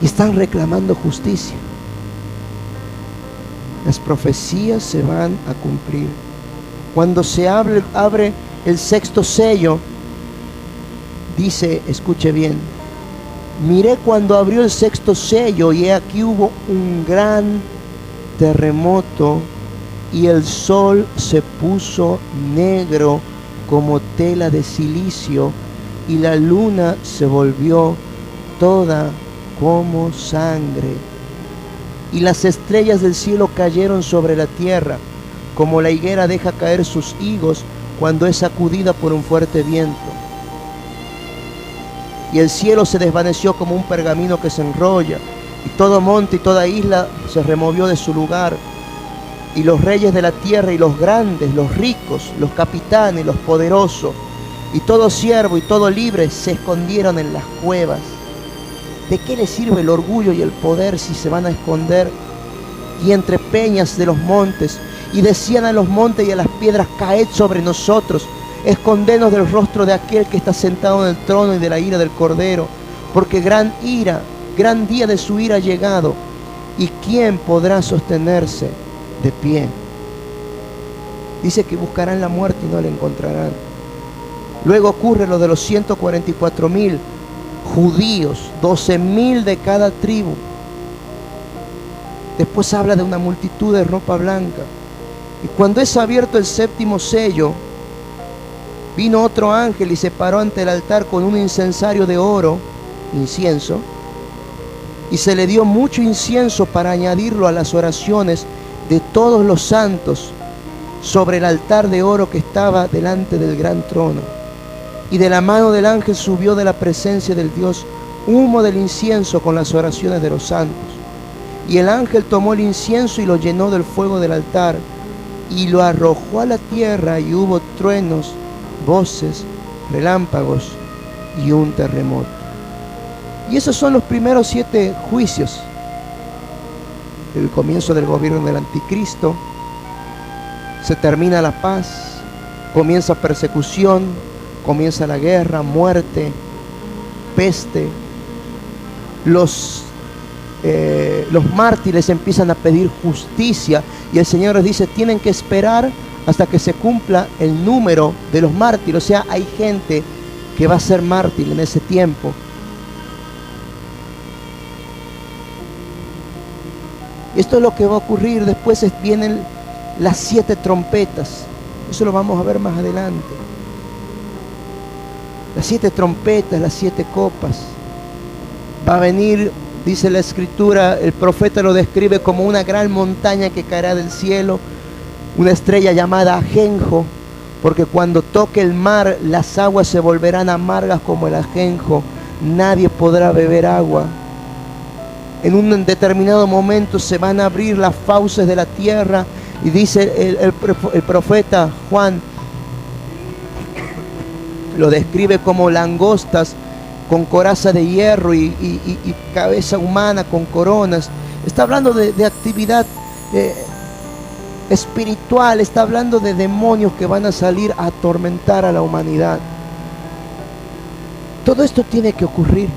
y están reclamando justicia. Las profecías se van a cumplir. Cuando se abre el sexto sello, dice, escuche bien: miré cuando abrió el sexto sello, y aquí hubo un gran terremoto, y el sol se puso negro como tela de silicio, y la luna se volvió toda como sangre, y las estrellas del cielo cayeron sobre la tierra, como la higuera deja caer sus higos cuando es sacudida por un fuerte viento. Y el cielo se desvaneció como un pergamino que se enrolla, y todo monte y toda isla se removió de su lugar. Y los reyes de la tierra y los grandes, los ricos, los capitanes, los poderosos, y todo siervo y todo libre se escondieron en las cuevas. ¿De qué les sirve el orgullo y el poder si se van a esconder? Y entre peñas de los montes, y decían a los montes y a las piedras: caed sobre nosotros, escondenos del rostro de aquel que está sentado en el trono y de la ira del Cordero, porque gran día de su ira ha llegado, y ¿quién podrá sostenerse de pie? Dice que buscarán la muerte y no la encontrarán. Luego ocurre lo de los 144,000 judíos, 12,000 de cada tribu. Después habla de una multitud de ropa blanca. Y cuando es abierto el séptimo sello, vino otro ángel y se paró ante el altar con un incensario de oro, incienso, y se le dio mucho incienso para añadirlo a las oraciones de todos los santos sobre el altar de oro que estaba delante del gran trono. Y de la mano del ángel subió de la presencia del Dios humo del incienso con las oraciones de los santos. Y el ángel tomó el incienso y lo llenó del fuego del altar y lo arrojó a la tierra, y hubo truenos, voces, relámpagos y un terremoto. Y esos son los primeros 7 juicios. El comienzo del gobierno del anticristo. Se termina la paz, comienza persecución, comienza la guerra, muerte, peste. Los mártires empiezan a pedir justicia y el Señor les dice: tienen que esperar hasta que se cumpla el número de los mártires. O sea, hay gente que va a ser mártir en ese tiempo. Esto es lo que va a ocurrir. Después vienen las 7 trompetas. Eso lo vamos a ver más adelante. Las 7 trompetas, las 7 copas. Va a venir, dice la Escritura, el profeta lo describe como una gran montaña que caerá del cielo, una estrella llamada ajenjo, porque cuando toque el mar, las aguas se volverán amargas como el ajenjo. Nadie podrá beber agua. En un determinado momento se van a abrir las fauces de la tierra, y dice el profeta Juan, lo describe como langostas con coraza de hierro y cabeza humana con coronas. Está hablando de actividad espiritual, está hablando de demonios que van a salir a atormentar a la humanidad. Todo esto tiene que ocurrir,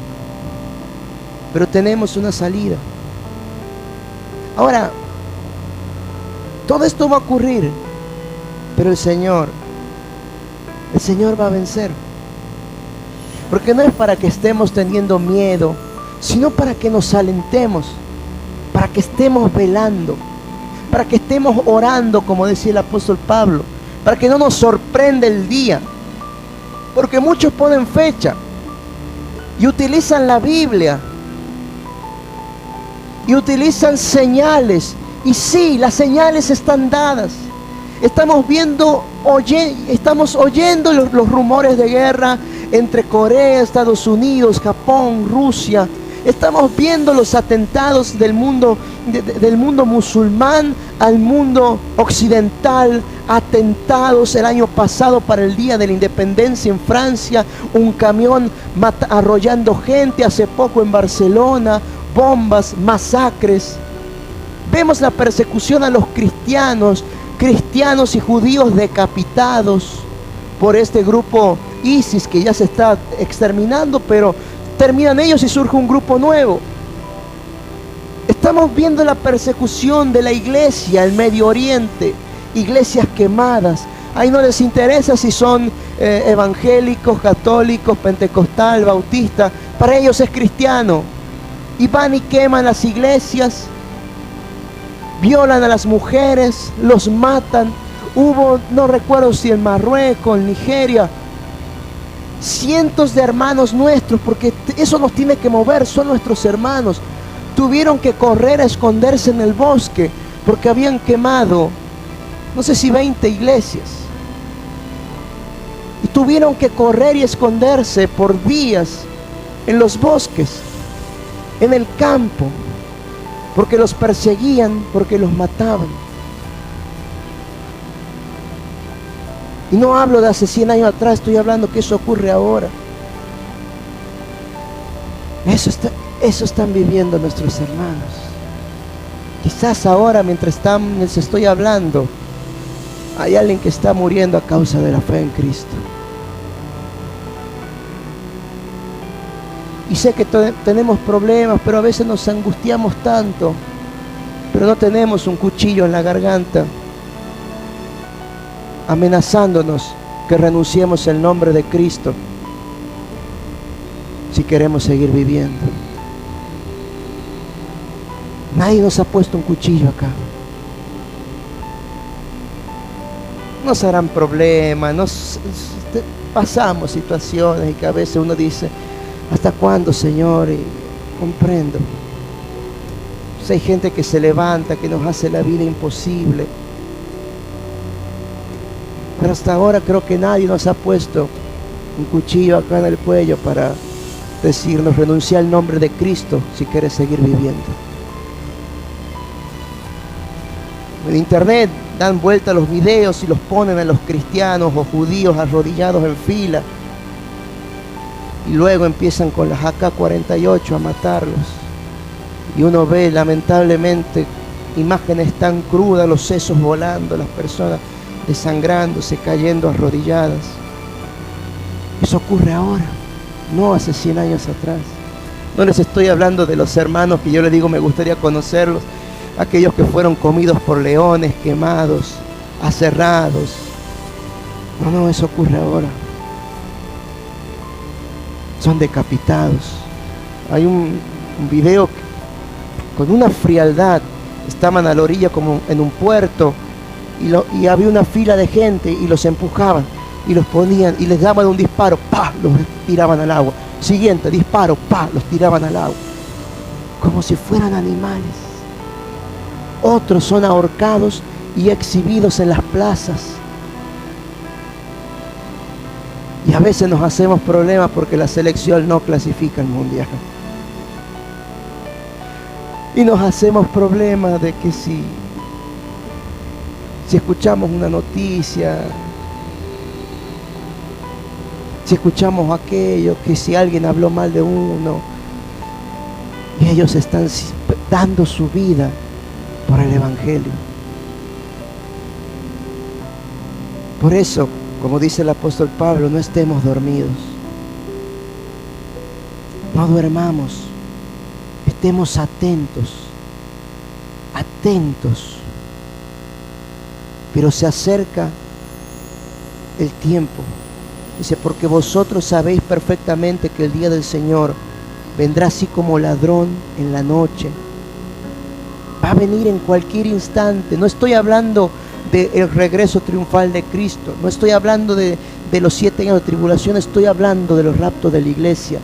pero tenemos una salida. Ahora, todo esto va a ocurrir, pero el Señor va a vencer. Porque no es para que estemos teniendo miedo, sino para que nos alentemos, para que estemos velando, para que estemos orando, como decía el apóstol Pablo, para que no nos sorprenda el día. Porque muchos ponen fecha y utilizan la Biblia y utilizan señales. Y sí, las señales están dadas. Estamos oyendo los rumores de guerra entre Corea, Estados Unidos, Japón, Rusia. Estamos viendo los atentados del mundo musulmán al mundo occidental. Atentados el año pasado para el Día de la Independencia en Francia, un camión arrollando gente. Hace poco en Barcelona, bombas, masacres. Vemos la persecución a los cristianos y judíos decapitados por este grupo ISIS, que ya se está exterminando, pero terminan ellos y surge un grupo nuevo. Estamos viendo la persecución de la iglesia en Medio Oriente, iglesias quemadas. Ahí no les interesa si son evangélicos, católicos, pentecostal, bautista. Para ellos es cristiano. Y van y queman las iglesias, violan a las mujeres, los matan. Hubo, no recuerdo si en Marruecos, en Nigeria, cientos de hermanos nuestros, porque eso nos tiene que mover, son nuestros hermanos. Tuvieron que correr a esconderse en el bosque porque habían quemado, no sé si 20 iglesias. Y tuvieron que correr y esconderse por días en los bosques, en el campo, porque los perseguían, porque los mataban. Y no hablo de hace 100 años atrás, estoy hablando que eso ocurre ahora. Eso están viviendo nuestros hermanos. Quizás ahora, mientras les estoy hablando, hay alguien que está muriendo a causa de la fe en Cristo. Y sé que tenemos problemas, pero a veces nos angustiamos tanto, pero no tenemos un cuchillo en la garganta amenazándonos que renunciemos el nombre de Cristo, si queremos seguir viviendo. Nadie nos ha puesto un cuchillo acá. Nos harán problemas, pasamos situaciones y que a veces uno dice, ¿hasta cuándo, Señor? Y comprendo. Pues hay gente que se levanta, que nos hace la vida imposible. Pero hasta ahora creo que nadie nos ha puesto un cuchillo acá en el cuello para decirnos, renuncia al nombre de Cristo si quieres seguir viviendo. En internet dan vuelta los videos y los ponen a los cristianos o judíos arrodillados en fila. Y luego empiezan con las AK-48 a matarlos. Y uno ve lamentablemente imágenes tan crudas, los sesos volando, las personas desangrándose, cayendo arrodilladas. Eso ocurre ahora, no hace 100 años atrás. No les estoy hablando de los hermanos que yo les digo me gustaría conocerlos, aquellos que fueron comidos por leones, quemados, aserrados. No, eso ocurre ahora. Son decapitados. Hay un video con una frialdad. Estaban a la orilla como en un puerto y había una fila de gente y los empujaban y los ponían y les daban un disparo, ¡pah!, los tiraban al agua. Siguiente disparo, ¡pah!, los tiraban al agua. Como si fueran animales. Otros son ahorcados y exhibidos en las plazas. Y a veces nos hacemos problemas porque la selección no clasifica al mundial. Y nos hacemos problemas de que si escuchamos una noticia, si escuchamos aquello, que si alguien habló mal de uno, y ellos están dando su vida por el Evangelio. Por eso, como dice el apóstol Pablo, no estemos dormidos. No duermamos. Estemos atentos. Atentos. Pero se acerca el tiempo. Dice, porque vosotros sabéis perfectamente que el día del Señor vendrá así como ladrón en la noche. Va a venir en cualquier instante. No estoy hablando del regreso triunfal de Cristo. No estoy hablando de los 7 años de tribulación. Estoy hablando de los raptos de la iglesia.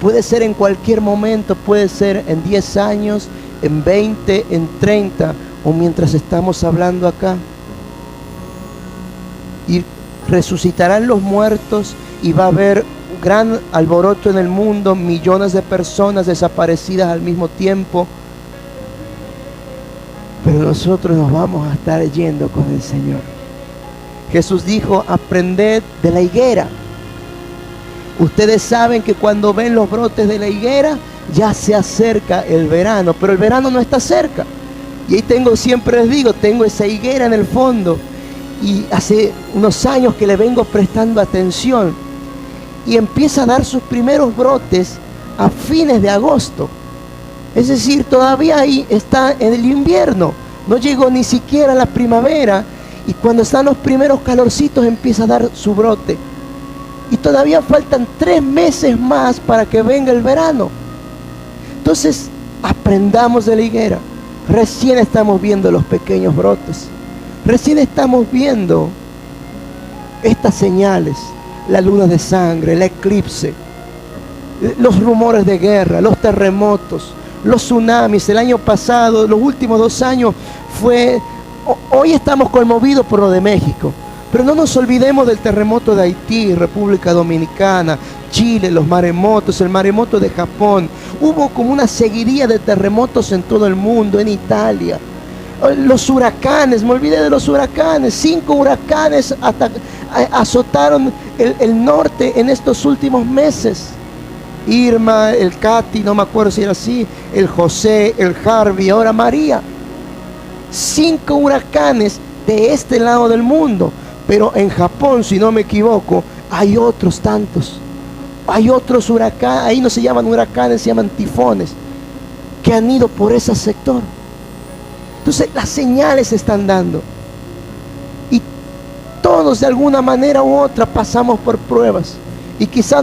Puede ser en cualquier momento. Puede ser en 10 años, en 20, en 30, o mientras estamos hablando acá. Y resucitarán los muertos y va a haber gran alboroto en el mundo, millones de personas desaparecidas al mismo tiempo. Pero nosotros nos vamos a estar yendo con el Señor. Jesús dijo, aprended de la higuera. Ustedes saben que cuando ven los brotes de la higuera, ya se acerca el verano, pero el verano no está cerca. Y ahí siempre les digo, tengo esa higuera en el fondo. Y hace unos años que le vengo prestando atención. Y empieza a dar sus primeros brotes a fines de agosto. Es decir, todavía ahí está en el invierno. No llegó ni siquiera la primavera. Y cuando están los primeros calorcitos empieza a dar su brote. Y todavía faltan 3 meses más para que venga el verano. Entonces, aprendamos de la higuera. Recién estamos viendo los pequeños brotes. Recién estamos viendo estas señales. La luna de sangre, el eclipse, los rumores de guerra, los terremotos, los tsunamis. El año pasado, los últimos 2 años hoy estamos conmovidos por lo de México, pero no nos olvidemos del terremoto de Haití, República Dominicana, Chile, los maremotos, el maremoto de Japón. Hubo como una seguidilla de terremotos en todo el mundo, en Italia. Los huracanes, me olvidé de los huracanes. 5 huracanes azotaron el norte en estos últimos meses. Irma, el Katy, no me acuerdo si era así, el José, el Harvey, ahora María. 5 huracanes de este lado del mundo. Pero en Japón, si no me equivoco, hay otros tantos. Hay otros huracanes, ahí no se llaman huracanes, se llaman tifones, que han ido por ese sector. Entonces las señales se están dando. Y todos de alguna manera u otra pasamos por pruebas. Y quizá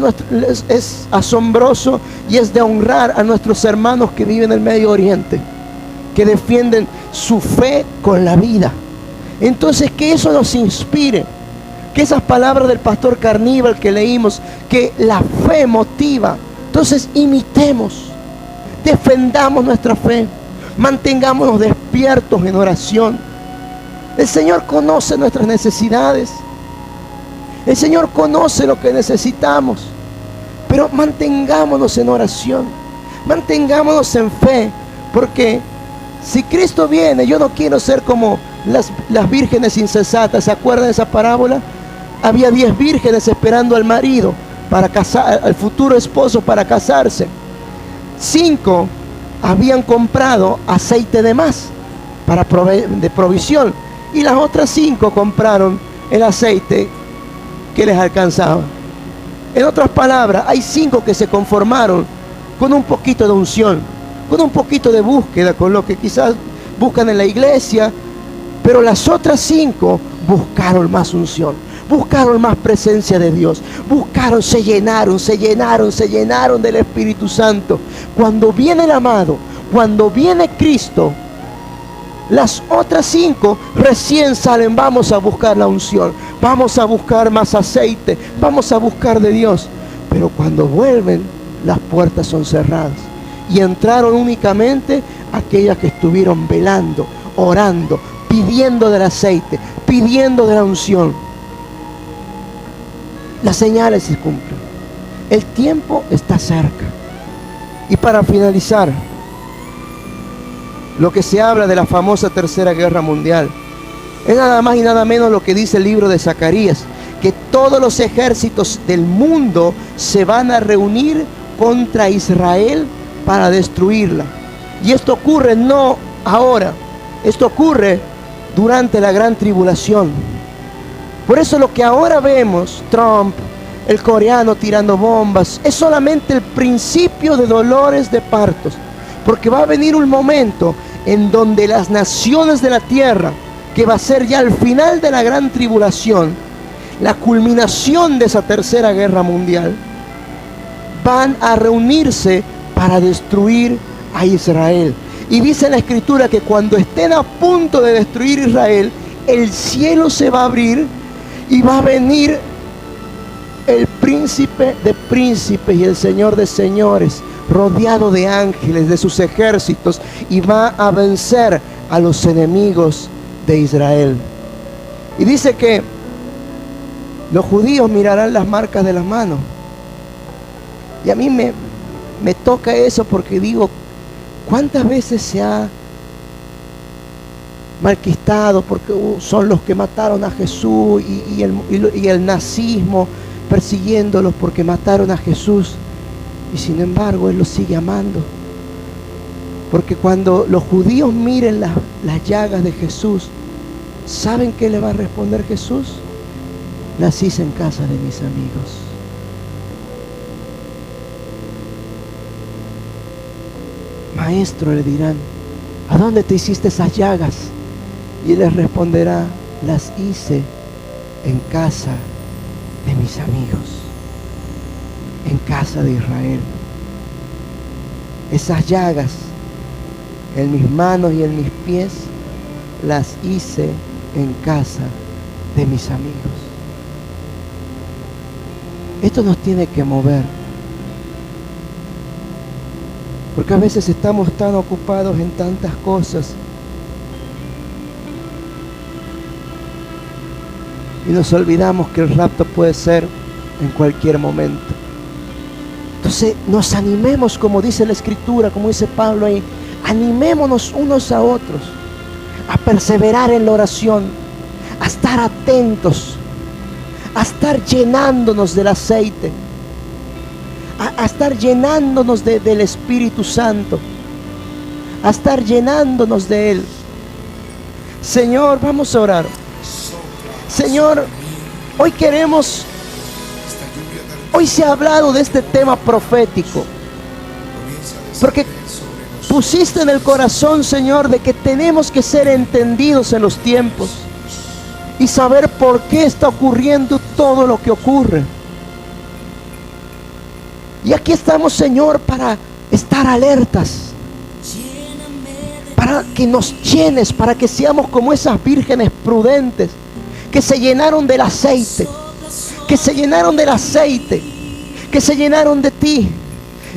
es asombroso y es de honrar a nuestros hermanos que viven en el Medio Oriente, que defienden su fe con la vida. Entonces, que eso nos inspire, que esas palabras del pastor Carníbal que leímos, que la fe motiva. Entonces, imitemos, defendamos nuestra fe, mantengámonos despiertos en oración. El Señor conoce nuestras necesidades. El Señor conoce lo que necesitamos, pero mantengámonos en oración, mantengámonos en fe, porque si Cristo viene, yo no quiero ser como las vírgenes insensatas. ¿Se acuerdan de esa parábola? Había 10 vírgenes esperando al marido para casar, al futuro esposo para casarse. 5 habían comprado aceite de más de provisión, y las otras 5 compraron el aceite que les alcanzaba. En otras palabras, hay 5 que se conformaron con un poquito de unción, con un poquito de búsqueda, con lo que quizás buscan en la iglesia, pero las otras 5 buscaron más unción, buscaron más presencia de Dios, buscaron, se llenaron del Espíritu Santo. Cuando viene el amado, cuando viene Cristo, las otras 5 recién salen. Vamos a buscar la unción, vamos a buscar más aceite, vamos a buscar de Dios. Pero cuando vuelven, las puertas son cerradas, y entraron únicamente aquellas que estuvieron velando, orando, pidiendo del aceite, pidiendo de la unción. Las señales se cumplen. El tiempo está cerca. Y para finalizar, lo que se habla de la famosa Tercera Guerra Mundial es nada más y nada menos lo que dice el libro de Zacarías, que todos los ejércitos del mundo se van a reunir contra Israel para destruirla. Y esto ocurre no ahora, esto ocurre durante la gran tribulación. Por eso lo que ahora vemos, Trump, el coreano tirando bombas, es solamente el principio de dolores de partos, porque va a venir un momento en donde las naciones de la tierra, que va a ser ya el final de la gran tribulación, la culminación de esa Tercera Guerra Mundial, van a reunirse para destruir a Israel. Y dice la Escritura que cuando estén a punto de destruir Israel, el cielo se va a abrir y va a venir el príncipe de príncipes y el señor de señores, rodeado de ángeles, de sus ejércitos, y va a vencer a los enemigos de Israel. Y dice que los judíos mirarán las marcas de las manos. Y a mí me toca eso, porque digo, ¿cuántas veces se ha malquistado porque son los que mataron a Jesús, y el nazismo persiguiéndolos porque mataron a Jesús? Y sin embargo Él los sigue amando, porque cuando los judíos miren las llagas de Jesús, ¿saben qué le va a responder Jesús? Las hice en casa de mis amigos. Maestro, le dirán, ¿a dónde te hiciste esas llagas? Y Él les responderá, las hice en casa de mis amigos, en casa de Israel. Esas llagas en mis manos y en mis pies las hice en casa de mis amigos. Esto nos tiene que mover, porque a veces estamos tan ocupados en tantas cosas y nos olvidamos que el rapto puede ser en cualquier momento. Entonces nos animemos, como dice la Escritura, como dice Pablo ahí, animémonos unos a otros a perseverar en la oración, a estar atentos, a estar llenándonos del aceite, a estar llenándonos del Espíritu Santo, a estar llenándonos de Él. Señor, vamos a orar. Señor, hoy queremos, hoy se ha hablado de este tema profético, porque pusiste en el corazón, Señor, de que tenemos que ser entendidos en los tiempos y saber por qué está ocurriendo todo lo que ocurre. Y aquí estamos, Señor, para estar alertas, para que nos llenes, para que seamos como esas vírgenes prudentes que se llenaron del aceite, que se llenaron del aceite, que se llenaron de ti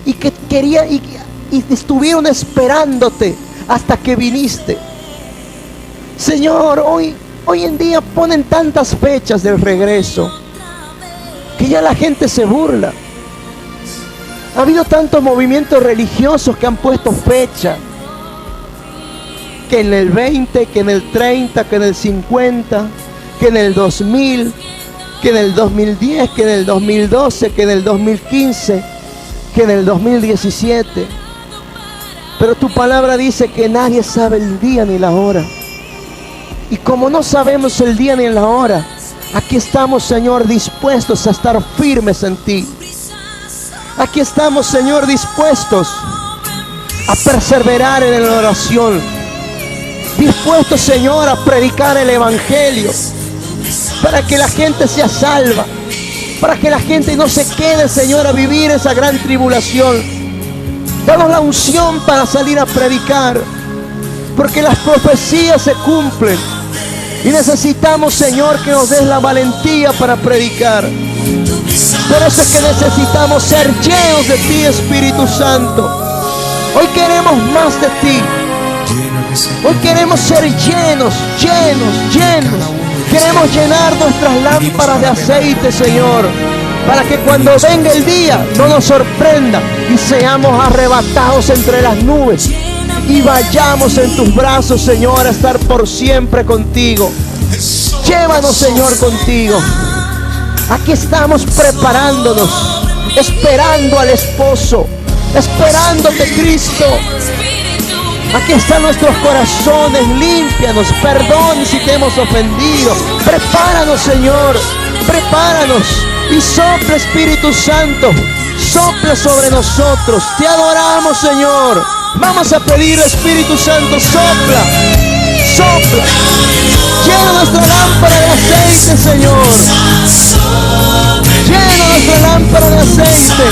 y que querían y estuvieron esperándote hasta que viniste. Señor, hoy en día ponen tantas fechas del regreso que ya la gente se burla. Ha habido tantos movimientos religiosos que han puesto fecha, que en el 20, que en el 30, que en el 50, que en el 2000, que en el 2010, que en el 2012, que en el 2015, que en el 2017. Pero tu palabra dice que nadie sabe el día ni la hora. Y como no sabemos el día ni la hora, aquí estamos, Señor, dispuestos a estar firmes en ti. Aquí estamos, Señor, dispuestos a perseverar en la oración. Dispuestos, Señor, a predicar el Evangelio. Para que la gente sea salva. Para que la gente no se quede, Señor, a vivir esa gran tribulación. Danos la unción para salir a predicar. Porque las profecías se cumplen. Y necesitamos, Señor, que nos des la valentía para predicar. Por eso es que necesitamos ser llenos de ti, Espíritu Santo. Hoy queremos más de ti. Hoy queremos ser llenos. Queremos llenar nuestras lámparas de aceite, Señor, para que cuando venga el día no nos sorprenda y seamos arrebatados entre las nubes y vayamos en tus brazos, Señor, a estar por siempre contigo. Llévanos, Señor, contigo. Aquí estamos preparándonos, esperando al esposo, esperándote, Cristo. Aquí están nuestros corazones, límpianos, perdón si te hemos ofendido. Prepáranos, Señor, prepáranos y sopla, Espíritu Santo, sopla sobre nosotros. Te adoramos, Señor. Vamos a pedir, Espíritu Santo, sopla, sopla. Llena nuestra lámpara de aceite, Señor. Llena nuestra lámpara de aceite.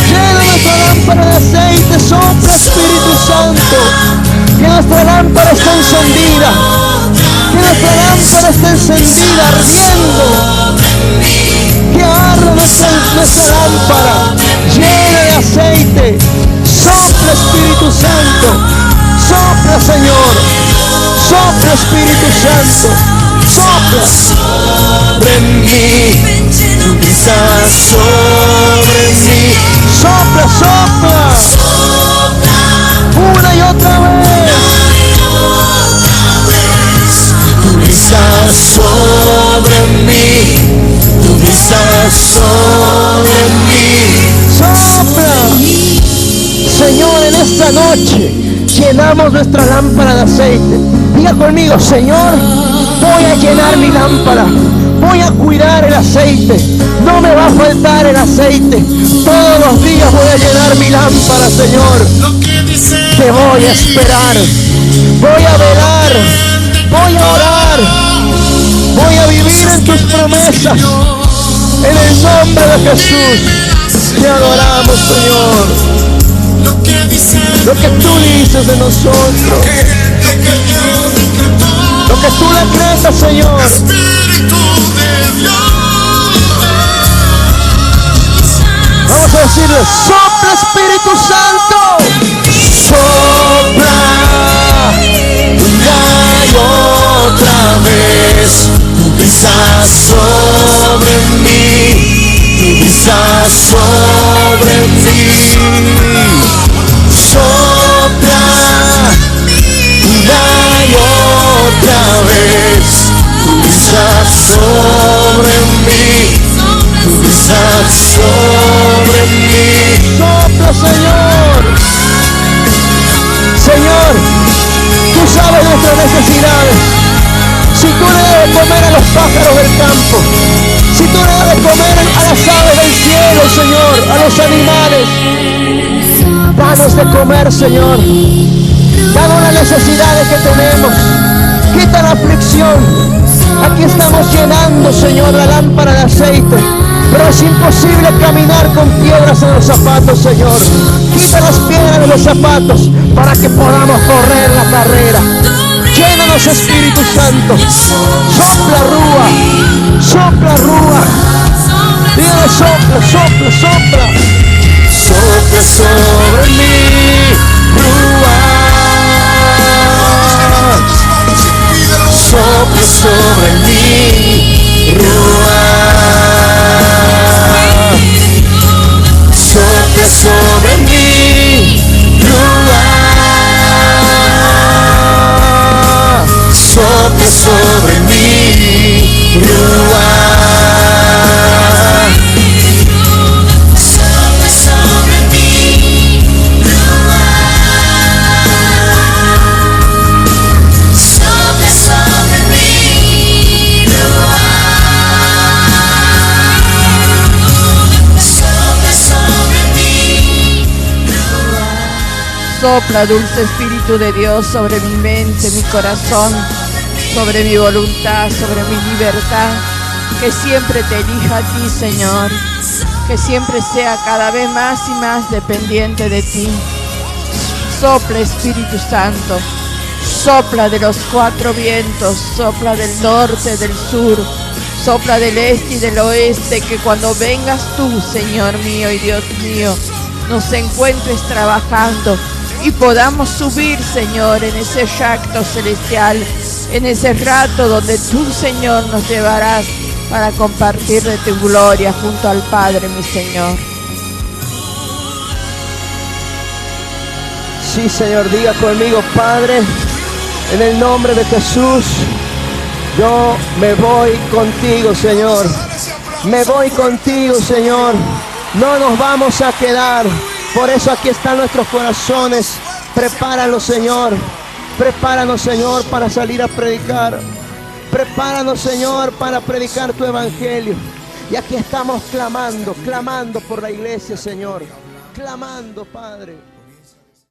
Llena nuestra lámpara de aceite. Sopla, Espíritu Santo. Que nuestra lámpara esté encendida. Que nuestra lámpara esté encendida, ardiendo. Que arda nuestra lámpara llena de aceite. Sopla, Espíritu Santo. Sopla, Señor. Sopla, Espíritu Santo. Sopla sobre mí. Tu brisa sobre mí. Sopla, sopla. Una y otra vez. Tu brisa sobre mí. Tu brisa sobre mí. Sopla. Señor, en esta noche llenamos nuestra lámpara de aceite. Diga conmigo, Señor, voy a llenar mi lámpara. Voy a cuidar el aceite. No me va a faltar el aceite. Todos los días voy a llenar mi lámpara, Señor. Te voy a esperar. Voy a velar. Voy a orar. Voy a vivir en tus promesas. En el nombre de Jesús. Te adoramos, Señor. Lo que tú dices de nosotros. Lo que tú decretas, Señor. Vamos a decirle, sopla, Espíritu Santo. Sopla una y otra vez. Tu brisa sobre mí. Tu brisa sobre mí. Sopla una y otra vez. Tu brisa sobre mí. Tu brisa sobre mí. Sopla, Señor. Señor, tú sabes nuestras necesidades. Si tú le das de comer a los pájaros del campo, si tú le das de comer a las aves del cielo, Señor, a los animales, danos de comer, Señor. Danos las necesidades que tenemos. Quita la aflicción. Aquí estamos llenando, Señor, la lámpara de aceite. pero es imposible caminar con piedras en los zapatos, Señor. Quita las piedras de los zapatos para que podamos correr la carrera. Llénanos, Espíritu Santo. Sopla rúa, sopla rúa. Dile sopla, sopla, sopla. Sopla sobre mí, rúa. Sopla sobre mí, rúa. Sopla sobre mí, rúa. Sopla sobre mí, rúa. Sopla sobre mí, rúa. Sopla sobre mí, rúa. Sopla sobre mí, rúa. Sopla, dulce Espíritu de Dios, sobre mi mente, mi corazón, sobre mi voluntad, sobre mi libertad. Que siempre te elija a ti, Señor. Que siempre sea cada vez más y más dependiente de ti. Sopla, Espíritu Santo. Sopla de los cuatro vientos. Sopla del norte, del sur. Sopla del este y del oeste. Que cuando vengas tú, Señor mío y Dios mío, nos encuentres trabajando y podamos subir, Señor, en ese yacto celestial, en ese rato donde tú, Señor, nos llevarás para compartir de tu gloria junto al Padre, mi Señor. Sí, Señor, diga conmigo: Padre, en el nombre de Jesús, yo me voy contigo, Señor. Me voy contigo, Señor. No nos vamos a quedar. Por eso aquí están nuestros corazones. Prepáranos, Señor. Prepáranos, Señor, para salir a predicar. Prepáranos, Señor, para predicar tu evangelio. Y aquí estamos clamando, clamando por la iglesia, Señor. Clamando, Padre.